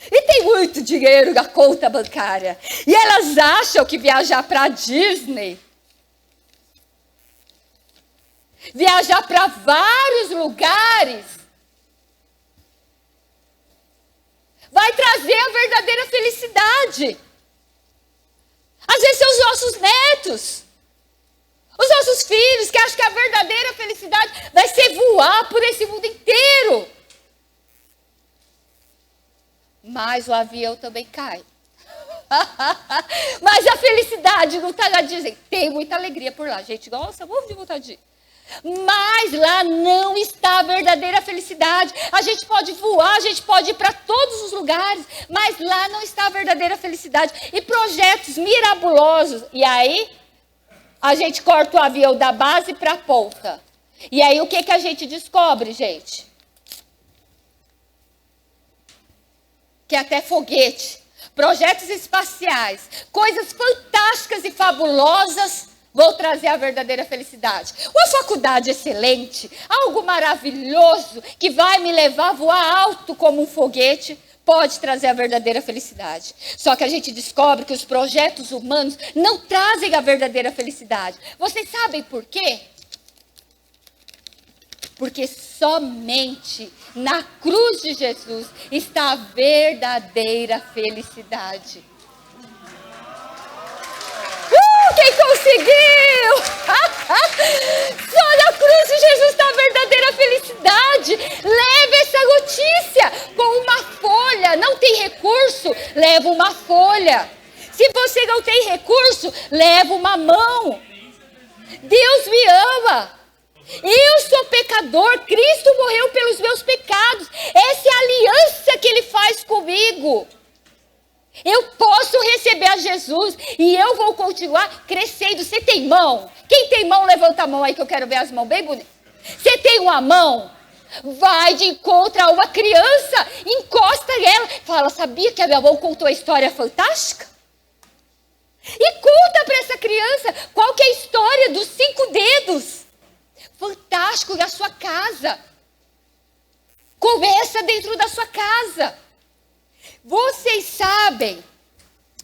e tem muito dinheiro na conta bancária, e elas acham que viajar para a Disney, viajar para vários lugares, vai trazer a verdadeira felicidade. Às vezes são os nossos netos, os nossos filhos, que acham que a verdadeira felicidade vai ser voar por esse mundo inteiro. Mas o avião também cai. Mas a felicidade não está na Disney. Tem muita alegria por lá, gente. Nossa, morro de vontade de ir. Mas lá não está a verdadeira felicidade. A gente pode voar, a gente pode ir para todos os lugares, mas lá não está a verdadeira felicidade. E projetos mirabulosos. E aí, a gente corta o avião da base para a ponta. E aí, o que a gente descobre, gente? Que até foguete, projetos espaciais, coisas fantásticas e fabulosas vou trazer a verdadeira felicidade. Uma faculdade excelente, algo maravilhoso que vai me levar a voar alto como um foguete, pode trazer a verdadeira felicidade. Só que a gente descobre que os projetos humanos não trazem a verdadeira felicidade. Vocês sabem por quê? Porque somente Na cruz de Jesus está a verdadeira felicidade. Quem conseguiu? Só na cruz de Jesus está a verdadeira felicidade. Leve essa notícia com uma folha. Não tem recurso? Leva uma folha. Se você não tem recurso, leva uma mão. Deus me ama. Eu sou pecador. Cristo morreu pelos meus pecados. Essa é a aliança que Ele faz comigo. Eu posso receber a Jesus e eu vou continuar crescendo. Você tem mão? Quem tem mão, levanta a mão aí que eu quero ver as mãos bem bonitas. Você tem uma mão? Vai de encontro a uma criança, encosta ela. Fala, sabia que a minha mão contou a história fantástica? E conta para essa criança qual que é a história dos 5 dedos. Fantástico na sua casa. Começa dentro da sua casa. Vocês sabem,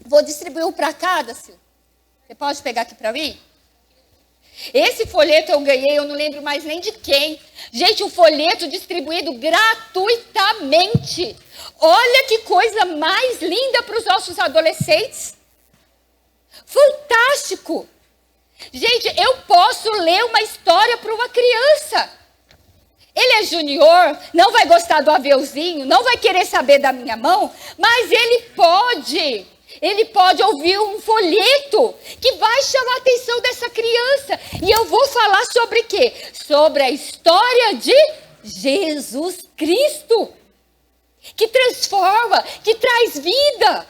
vou distribuir um para cada, Silvio. Você pode pegar aqui para mim? Esse folheto eu ganhei, eu não lembro mais nem de quem. Gente, um folheto distribuído gratuitamente. Olha que coisa mais linda para os nossos adolescentes. Fantástico. Gente, eu posso ler uma história para uma criança. Ele é junior, não vai gostar do aviãozinho, não vai querer saber da minha mão, mas ele pode ouvir um folheto que vai chamar a atenção dessa criança. E eu vou falar sobre quê? Sobre a história de Jesus Cristo, que transforma, que traz vida.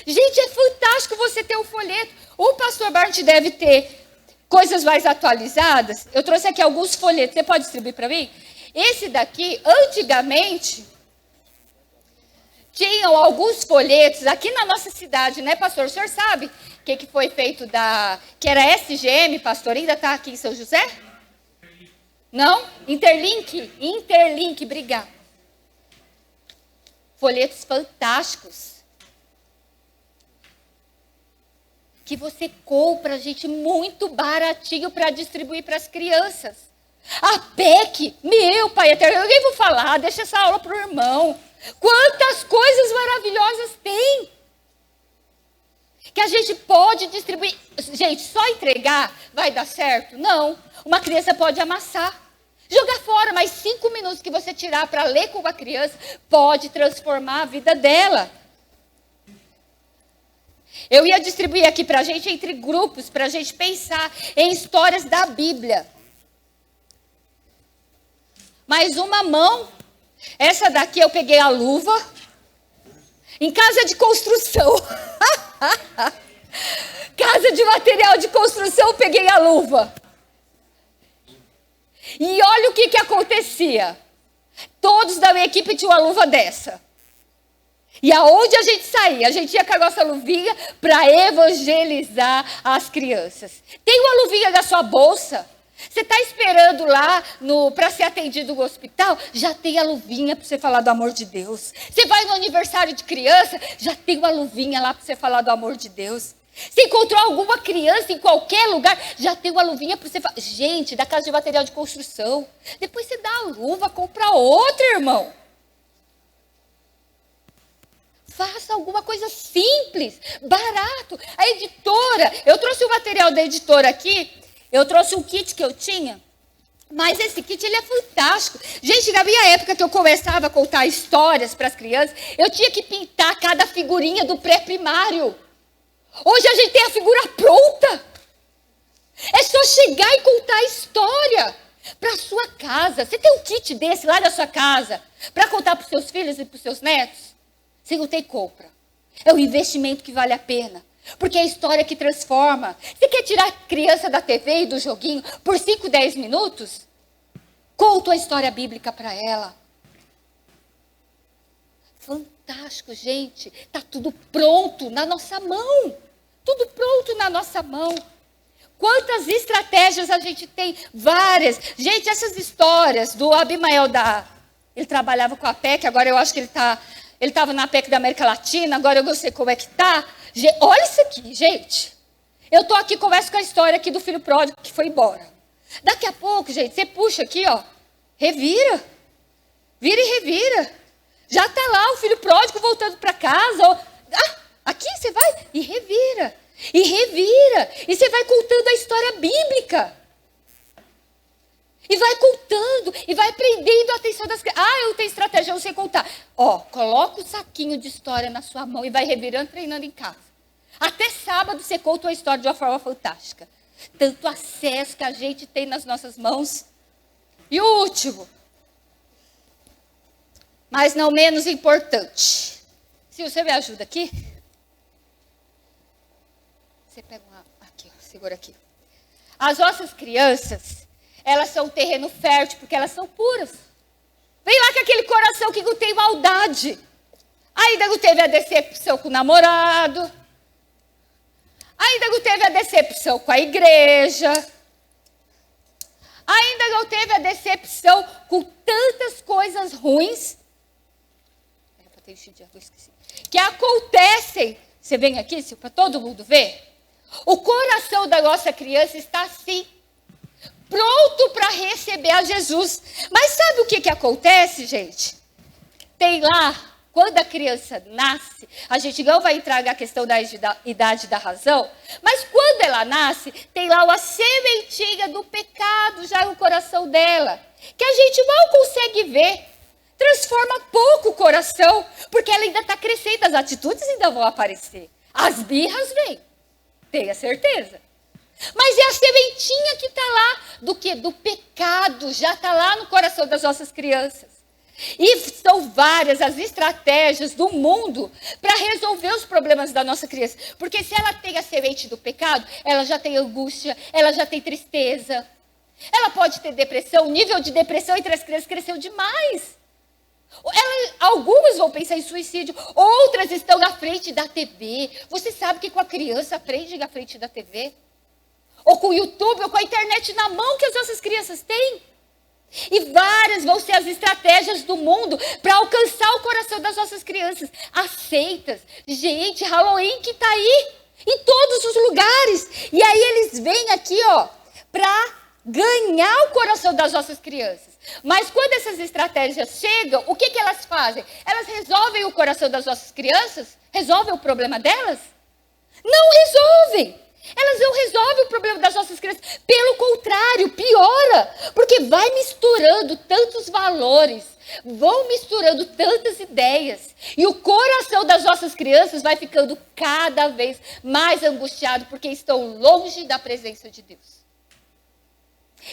Gente, é fantástico você ter um folheto. O pastor Bart deve ter coisas mais atualizadas. Eu trouxe aqui alguns folhetos, você pode distribuir para mim? Esse daqui, antigamente, tinham alguns folhetos aqui na nossa cidade, né, pastor? O senhor sabe o que foi feito que era SGM, pastor? Ainda está aqui em São José? Não? Interlink, obrigado. Folhetos fantásticos. Que você compra, gente, muito baratinho para distribuir para as crianças. A PEC, meu pai eterno, eu nem vou falar, deixa essa aula para o irmão. Quantas coisas maravilhosas tem que a gente pode distribuir. Gente, só entregar vai dar certo? Não. Uma criança pode amassar, jogar fora, mas 5 minutos que você tirar para ler com uma criança pode transformar a vida dela. Eu ia distribuir aqui para a gente entre grupos, para a gente pensar em histórias da Bíblia. Mais uma mão. Essa daqui eu peguei a luva. Em casa de construção. Casa de material de construção, eu peguei a luva. E olha o que acontecia. Todos da minha equipe tinham uma luva dessa. E aonde a gente saía? A gente ia com a nossa luvinha para evangelizar as crianças. Tem uma luvinha na sua bolsa? Você está esperando lá para ser atendido no hospital? Já tem a luvinha para você falar do amor de Deus. Você vai no aniversário de criança? Já tem uma luvinha lá para você falar do amor de Deus. Você encontrou alguma criança em qualquer lugar? Já tem uma luvinha para você falar. Gente, da casa de material de construção. Depois você dá a luva, compra outra, irmão. Faça alguma coisa simples, barato. A editora, eu trouxe o material da editora aqui. Eu trouxe um kit que eu tinha, mas esse kit ele é fantástico. Gente, na minha época que eu começava a contar histórias para as crianças, eu tinha que pintar cada figurinha do pré-primário. Hoje a gente tem a figura pronta. É só chegar e contar a história para a sua casa. Você tem um kit desse lá na sua casa para contar para os seus filhos e para os seus netos? Você não tem compra. É um investimento que vale a pena. Porque é a história que transforma. Você quer tirar a criança da TV e do joguinho por 5, 10 minutos? Conta a história bíblica para ela. Fantástico, gente. Está tudo pronto na nossa mão. Tudo pronto na nossa mão. Quantas estratégias a gente tem? Várias. Gente, essas histórias do Abimael ele trabalhava com a PEC, agora eu acho que ele estava na PEC da América Latina, agora eu não sei como é que está. Olha isso aqui, gente. Eu estou aqui, converso com a história aqui do filho pródigo que foi embora. Daqui a pouco, gente, você puxa aqui, ó, revira. Vira e revira. Já está lá o filho pródigo voltando para casa. Aqui você vai e revira. E revira. E você vai contando a história bíblica. E vai contando. E vai prendendo a atenção das crianças. Eu tenho estratégia, eu não sei contar. Coloca o saquinho de história na sua mão e vai revirando, treinando em casa. Até sábado você conta uma história de uma forma fantástica. Tanto acesso que a gente tem nas nossas mãos. E o último, mas não menos importante. Se você me ajuda aqui. Você pega aqui, segura aqui. As nossas crianças, elas são um terreno fértil porque elas são puras. Vem lá com aquele coração que não tem maldade. Ainda não teve a decepção com o namorado. Ainda não teve a decepção com a igreja. Ainda não teve a decepção com tantas coisas ruins. Era para ter enchido de água, esqueci. Que acontecem. Você vem aqui, para todo mundo ver. O coração da nossa criança está assim, pronto para receber a Jesus. Mas sabe o que acontece, gente? Tem lá, quando a criança nasce, a gente não vai entrar na questão da idade da razão, mas quando ela nasce, tem lá uma sementinha do pecado já no coração dela, que a gente mal consegue ver. Transforma pouco o coração, porque ela ainda está crescendo, as atitudes ainda vão aparecer. As birras vêm, tenha certeza. Mas é a sementinha que está lá, do quê? Do pecado, já está lá no coração das nossas crianças. E são várias as estratégias do mundo para resolver os problemas da nossa criança. Porque se ela tem a semente do pecado, ela já tem angústia, ela já tem tristeza. Ela pode ter depressão, o nível de depressão entre as crianças cresceu demais. Algumas vão pensar em suicídio, outras estão na frente da TV. Você sabe que com a criança aprende na frente da TV? Ou com o YouTube, ou com a internet na mão que as nossas crianças têm. E várias vão ser as estratégias do mundo para alcançar o coração das nossas crianças. As seitas, gente, Halloween que está aí, em todos os lugares. E aí eles vêm aqui, para ganhar o coração das nossas crianças. Mas quando essas estratégias chegam, o que elas fazem? Elas resolvem o coração das nossas crianças? Resolvem o problema delas? Não resolvem. Elas não resolvem o problema das nossas crianças. Pelo contrário, piora. Porque vai misturando tantos valores, vão misturando tantas ideias. E o coração das nossas crianças vai ficando cada vez mais angustiado, porque estão longe da presença de Deus.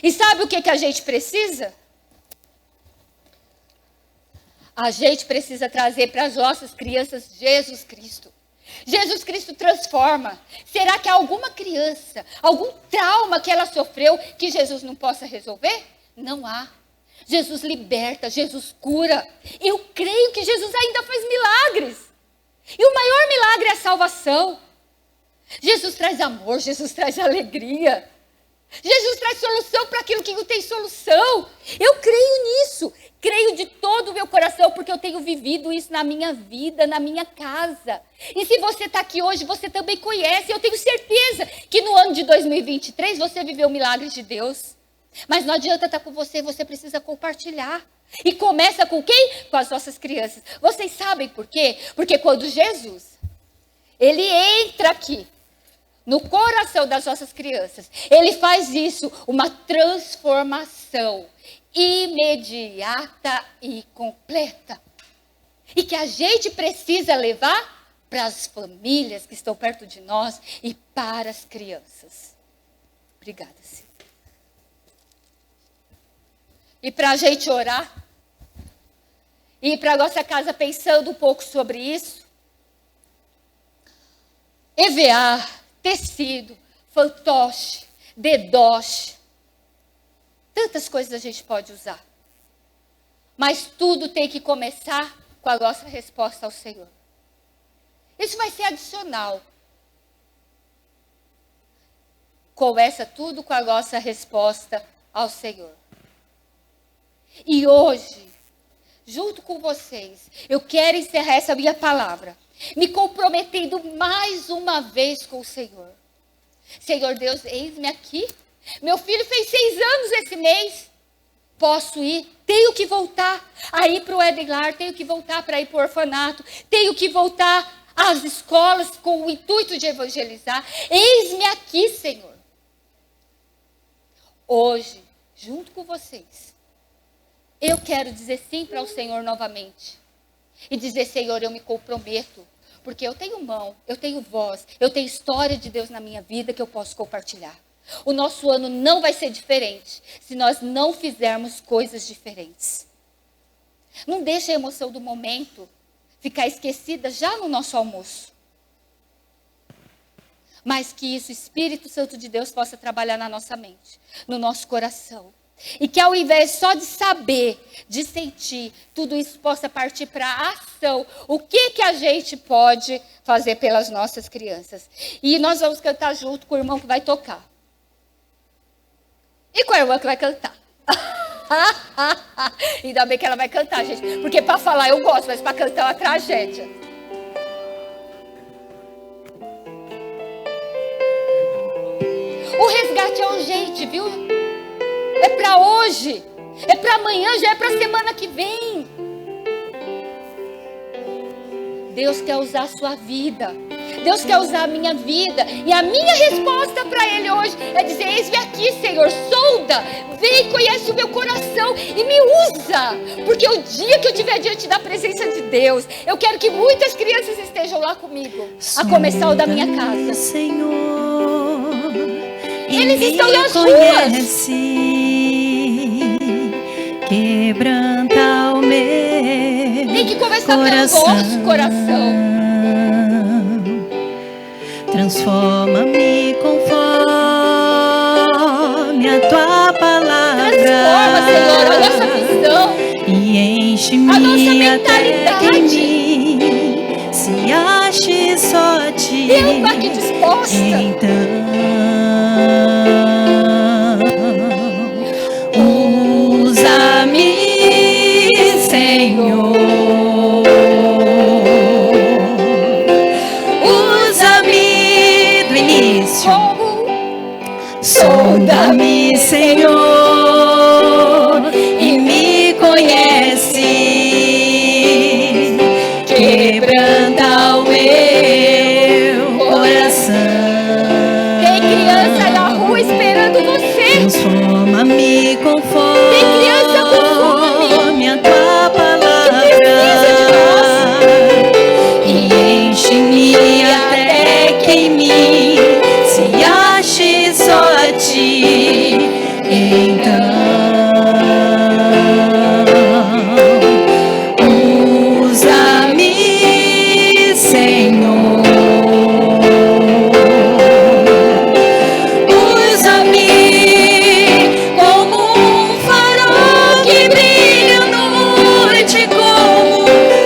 E sabe o que a gente precisa? A gente precisa trazer para as nossas crianças Jesus Cristo. Jesus Cristo transforma. Será que há alguma criança, algum trauma que ela sofreu que Jesus não possa resolver? Não há. Jesus liberta, Jesus cura. Eu creio que Jesus ainda faz milagres. E o maior milagre é a salvação. Jesus traz amor, Jesus traz alegria. Jesus traz solução para aquilo que não tem solução. Eu creio nisso. Creio de todo o meu coração, porque eu tenho vivido isso na minha vida, na minha casa. E se você está aqui hoje, você também conhece. Eu tenho certeza que no ano de 2023 você viveu o milagre de Deus. Mas não adianta estar com você, você precisa compartilhar. E começa com quem? Com as nossas crianças. Vocês sabem por quê? Porque quando Jesus, ele entra aqui, no coração das nossas crianças, ele faz isso, uma transformação imediata e completa. E que a gente precisa levar para as famílias que estão perto de nós e para as crianças. Obrigada, Silvia. E para a gente orar, e ir para a nossa casa pensando um pouco sobre isso, EVA, tecido, fantoche, dedoche, tantas coisas a gente pode usar. Mas tudo tem que começar com a nossa resposta ao Senhor. Isso vai ser adicional. Começa tudo com a nossa resposta ao Senhor. E hoje, junto com vocês, eu quero encerrar essa minha palavra, me comprometendo mais uma vez com o Senhor. Senhor Deus, eis-me aqui. Meu filho fez 6 anos esse mês. Posso ir? Tenho que voltar a ir para o Edelar, tenho que voltar para ir para o orfanato, tenho que voltar às escolas com o intuito de evangelizar. Eis-me aqui, Senhor. Hoje, junto com vocês, eu quero dizer sim para o Senhor novamente. E dizer, Senhor, eu me comprometo, porque eu tenho mão, eu tenho voz, eu tenho história de Deus na minha vida que eu posso compartilhar. O nosso ano não vai ser diferente se nós não fizermos coisas diferentes. Não deixe a emoção do momento ficar esquecida já no nosso almoço. Mas que isso, o Espírito Santo de Deus, possa trabalhar na nossa mente, no nosso coração. E que ao invés só de saber, de sentir, tudo isso possa partir para a ação. O que a gente pode fazer pelas nossas crianças? E nós vamos cantar junto com o irmão que vai tocar. E com a irmã que vai cantar. Ainda bem que ela vai cantar, gente. Porque para falar eu gosto, mas para cantar é uma tragédia. O resgate é urgente, viu? É para hoje. É para amanhã, já é para semana que vem. Deus quer usar a sua vida. Deus quer usar a minha vida. E a minha resposta para Ele hoje é dizer, eis-me aqui, Senhor, sonda, vem, conhece o meu coração e me usa. Porque o dia que eu estiver diante da presença de Deus, eu quero que muitas crianças estejam lá comigo, a começar o da minha casa. Senhor, eles estão nas ruas. Quebranta o meu tem que começar coração. pelo nosso coração. Transforma-me conforme a tua palavra. Transforma, Senhor, a nossa visão. E enche-me a nossa até que em mim se ache só ti. Eu estou aqui disposta. Então, usa-me, Senhor. Sonda-me, Senhor, e me conhece. Quebranta o meu coração. Tem criança aí na rua esperando você. Transforma-me conforme tem criança com fome. A tua palavra. Que precisa de nós. E enche-me até que em mim se ache só a ti. Então, usa-me, Senhor. Usa-me como um farol que brilha à noite, como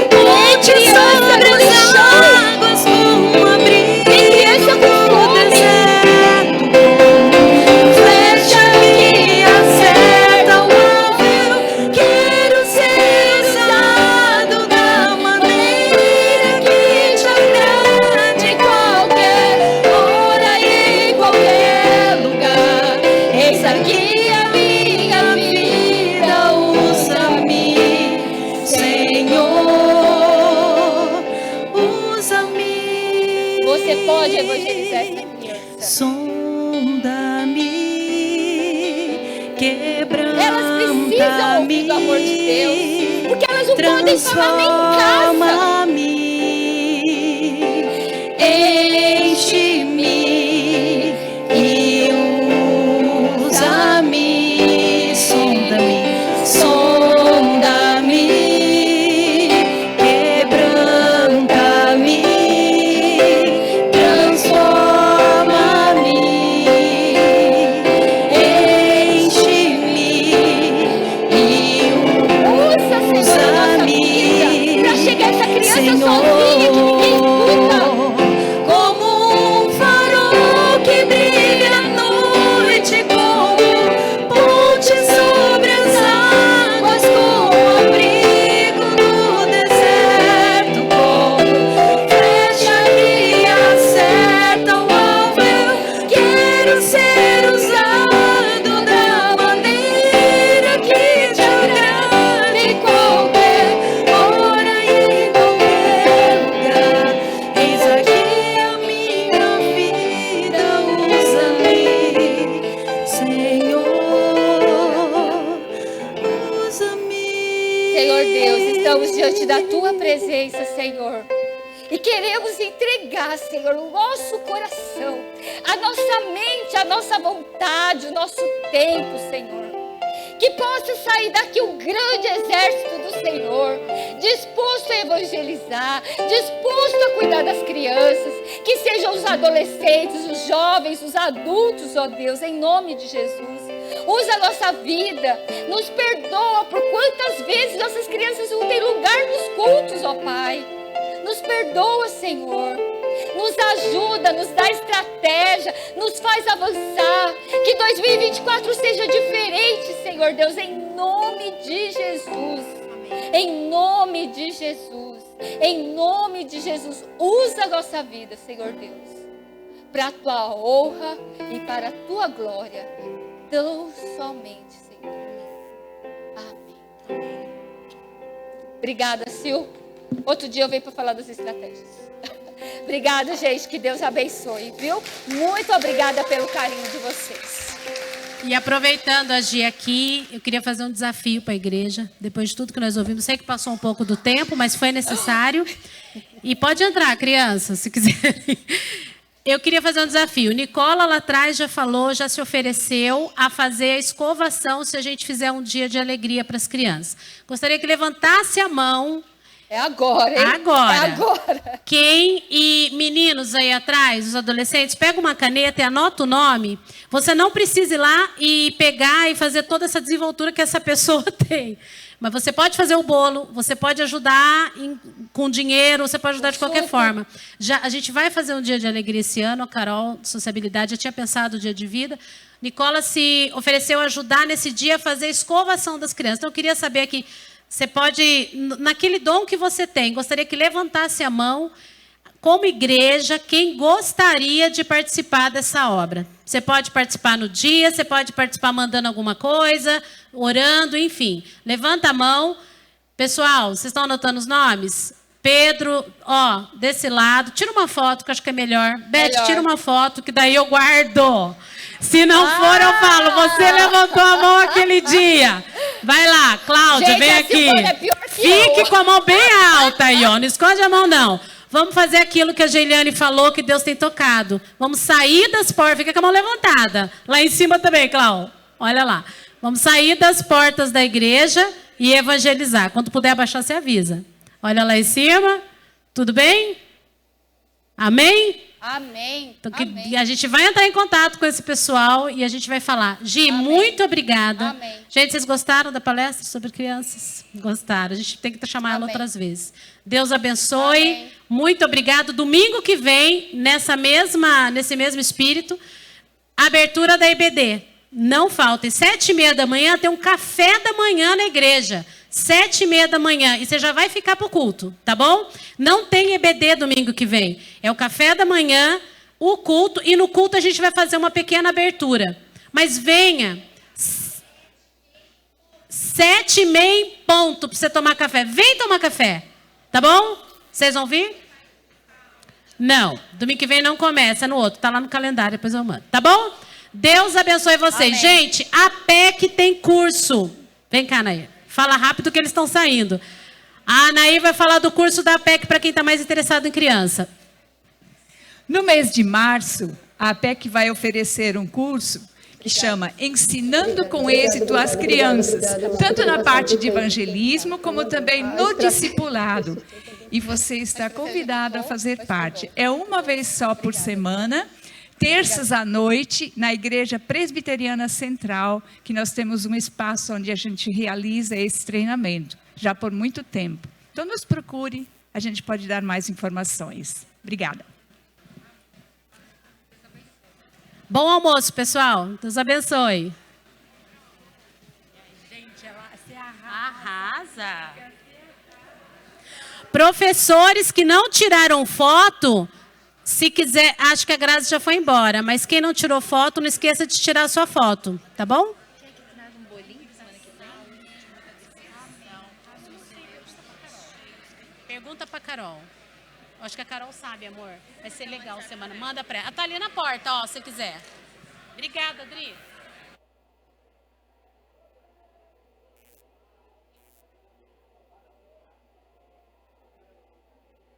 ponte sobre as águas, como um abrigo no deserto. Flecha que acerta o alvo, eu quero ser usado da maneira que te agrade, qualquer hora e qualquer lugar. Eis aqui a minha vida, usa-me, Senhor, usa-me. Você pode evangelizar essa criança. Sonda-me, quebranta-me. Elas precisam ouvir do amor de Deus, porque elas não podem falar nem em casa. Enche-me e usa-me. Sonda-me, sonda-me, quebranta-me, transforma-me, enche-me e Usa, Senhor, a nossa vida para chegar essa criança Senhor. Senhor Deus, estamos diante da Tua presença, Senhor. E queremos entregar, Senhor, o nosso coração, a nossa mente, a nossa vontade, o nosso tempo, Senhor. Que possa sair daqui um grande exército do Senhor, disposto a evangelizar, disposto a cuidar das crianças, que sejam os adolescentes, os jovens, os adultos, ó Deus, em nome de Jesus. Usa a nossa vida, nos perdoa por quantas vezes nossas crianças não têm lugar nos cultos, ó Pai. Nos perdoa, Senhor. Nos ajuda, nos dá estratégia, nos faz avançar. Que 2024 seja diferente, Senhor Deus, em nome de Jesus. Em nome de Jesus. Em nome de Jesus. Usa a nossa vida, Senhor Deus, para a Tua honra e para a Tua glória. Tão somente, Senhor. Amém. Obrigada, Sil. Outro dia eu venho para falar das estratégias. Obrigada, gente. Que Deus abençoe, viu? Muito obrigada pelo carinho de vocês. E aproveitando a Gi aqui, eu queria fazer um desafio para a igreja. Depois de tudo que nós ouvimos, sei que passou um pouco do tempo, mas foi necessário. E pode entrar, crianças, se quiserem. Eu queria fazer um desafio. Nicola lá atrás já falou, já se ofereceu a fazer a escovação se a gente fizer um dia de alegria para as crianças. Gostaria que levantasse a mão. É agora, hein? Agora. É agora. Quem e meninos aí atrás, os adolescentes, pega uma caneta e anota o nome. Você não precisa ir lá e pegar e fazer toda essa desenvoltura que essa pessoa tem. Mas você pode fazer o bolo, você pode ajudar com dinheiro, você pode ajudar de qualquer forma. A gente vai fazer um dia de alegria esse ano, a Carol, Sociabilidade, já tinha pensado o dia de vida. Nicola se ofereceu a ajudar nesse dia a fazer a escovação das crianças. Então, eu queria saber aqui, você pode, naquele dom que você tem, gostaria que levantasse a mão, como igreja, quem gostaria de participar dessa obra. Você pode participar no dia, você pode participar mandando alguma coisa, orando, enfim. Levanta a mão. Pessoal, vocês estão anotando os nomes? Pedro, ó, desse lado. Tira uma foto, que eu acho que é melhor. Beth, tira uma foto, que daí eu guardo. Se não for, eu falo, você levantou a mão aquele dia. Vai lá, Cláudia, gente, vem aqui. É pior que Fique eu. com a mão bem alta aí, ó. Não esconde a mão, não. Vamos fazer aquilo que a Geiliane falou, que Deus tem tocado. Vamos sair das portas. Fica com a mão levantada. Lá em cima também, Cláudia. Olha lá. Vamos sair das portas da igreja e evangelizar. Quando puder abaixar, você avisa. Olha lá em cima. Tudo bem? Amém? Amém. Então, Amém. a gente vai entrar em contato com esse pessoal e a gente vai falar. Gi, muito obrigada. Amém. Gente, vocês gostaram da palestra sobre crianças? Gostaram. A gente tem que chamar ela outras vezes. Deus abençoe. Amém. Muito obrigado. Domingo que vem, nesse mesmo espírito, abertura da IBD. Não faltem. 7h30 da manhã tem um café da manhã na igreja. 7h30 da manhã. E você já vai ficar para o culto, tá bom? Não tem EBD domingo que vem. É o café da manhã, o culto. E no culto a gente vai fazer uma pequena abertura. Mas venha. 7h30 em ponto para você tomar café. Vem tomar café. Tá bom? Vocês vão vir? Não. Domingo que vem não começa, é no outro. Tá lá no calendário, depois eu mando. Tá bom? Deus abençoe vocês. Amém. Gente, a PEC tem curso. Vem cá, Nair. Fala rápido que eles estão saindo. A Anaí vai falar do curso da APEC para quem está mais interessado em criança. No mês de março, a APEC vai oferecer um curso que chama Ensinando com Êxito as Crianças, tanto na parte de evangelismo, como também no discipulado. E você está convidado a fazer parte. É uma vez só por semana, terças à noite, na Igreja Presbiteriana Central, que nós temos um espaço onde a gente realiza esse treinamento, já por muito tempo. Então, nos procure, a gente pode dar mais informações. Obrigada. Bom almoço, pessoal. Deus abençoe. Gente, você arrasa. Professores que não tiraram foto, se quiser, acho que a Grazi já foi embora, mas quem não tirou foto, não esqueça de tirar a sua foto, tá bom? Pergunta para Carol. Acho que a Carol sabe, amor. Vai ser legal semana. Manda para ela. Ela tá ali na porta, ó, se quiser. Obrigada, Adri.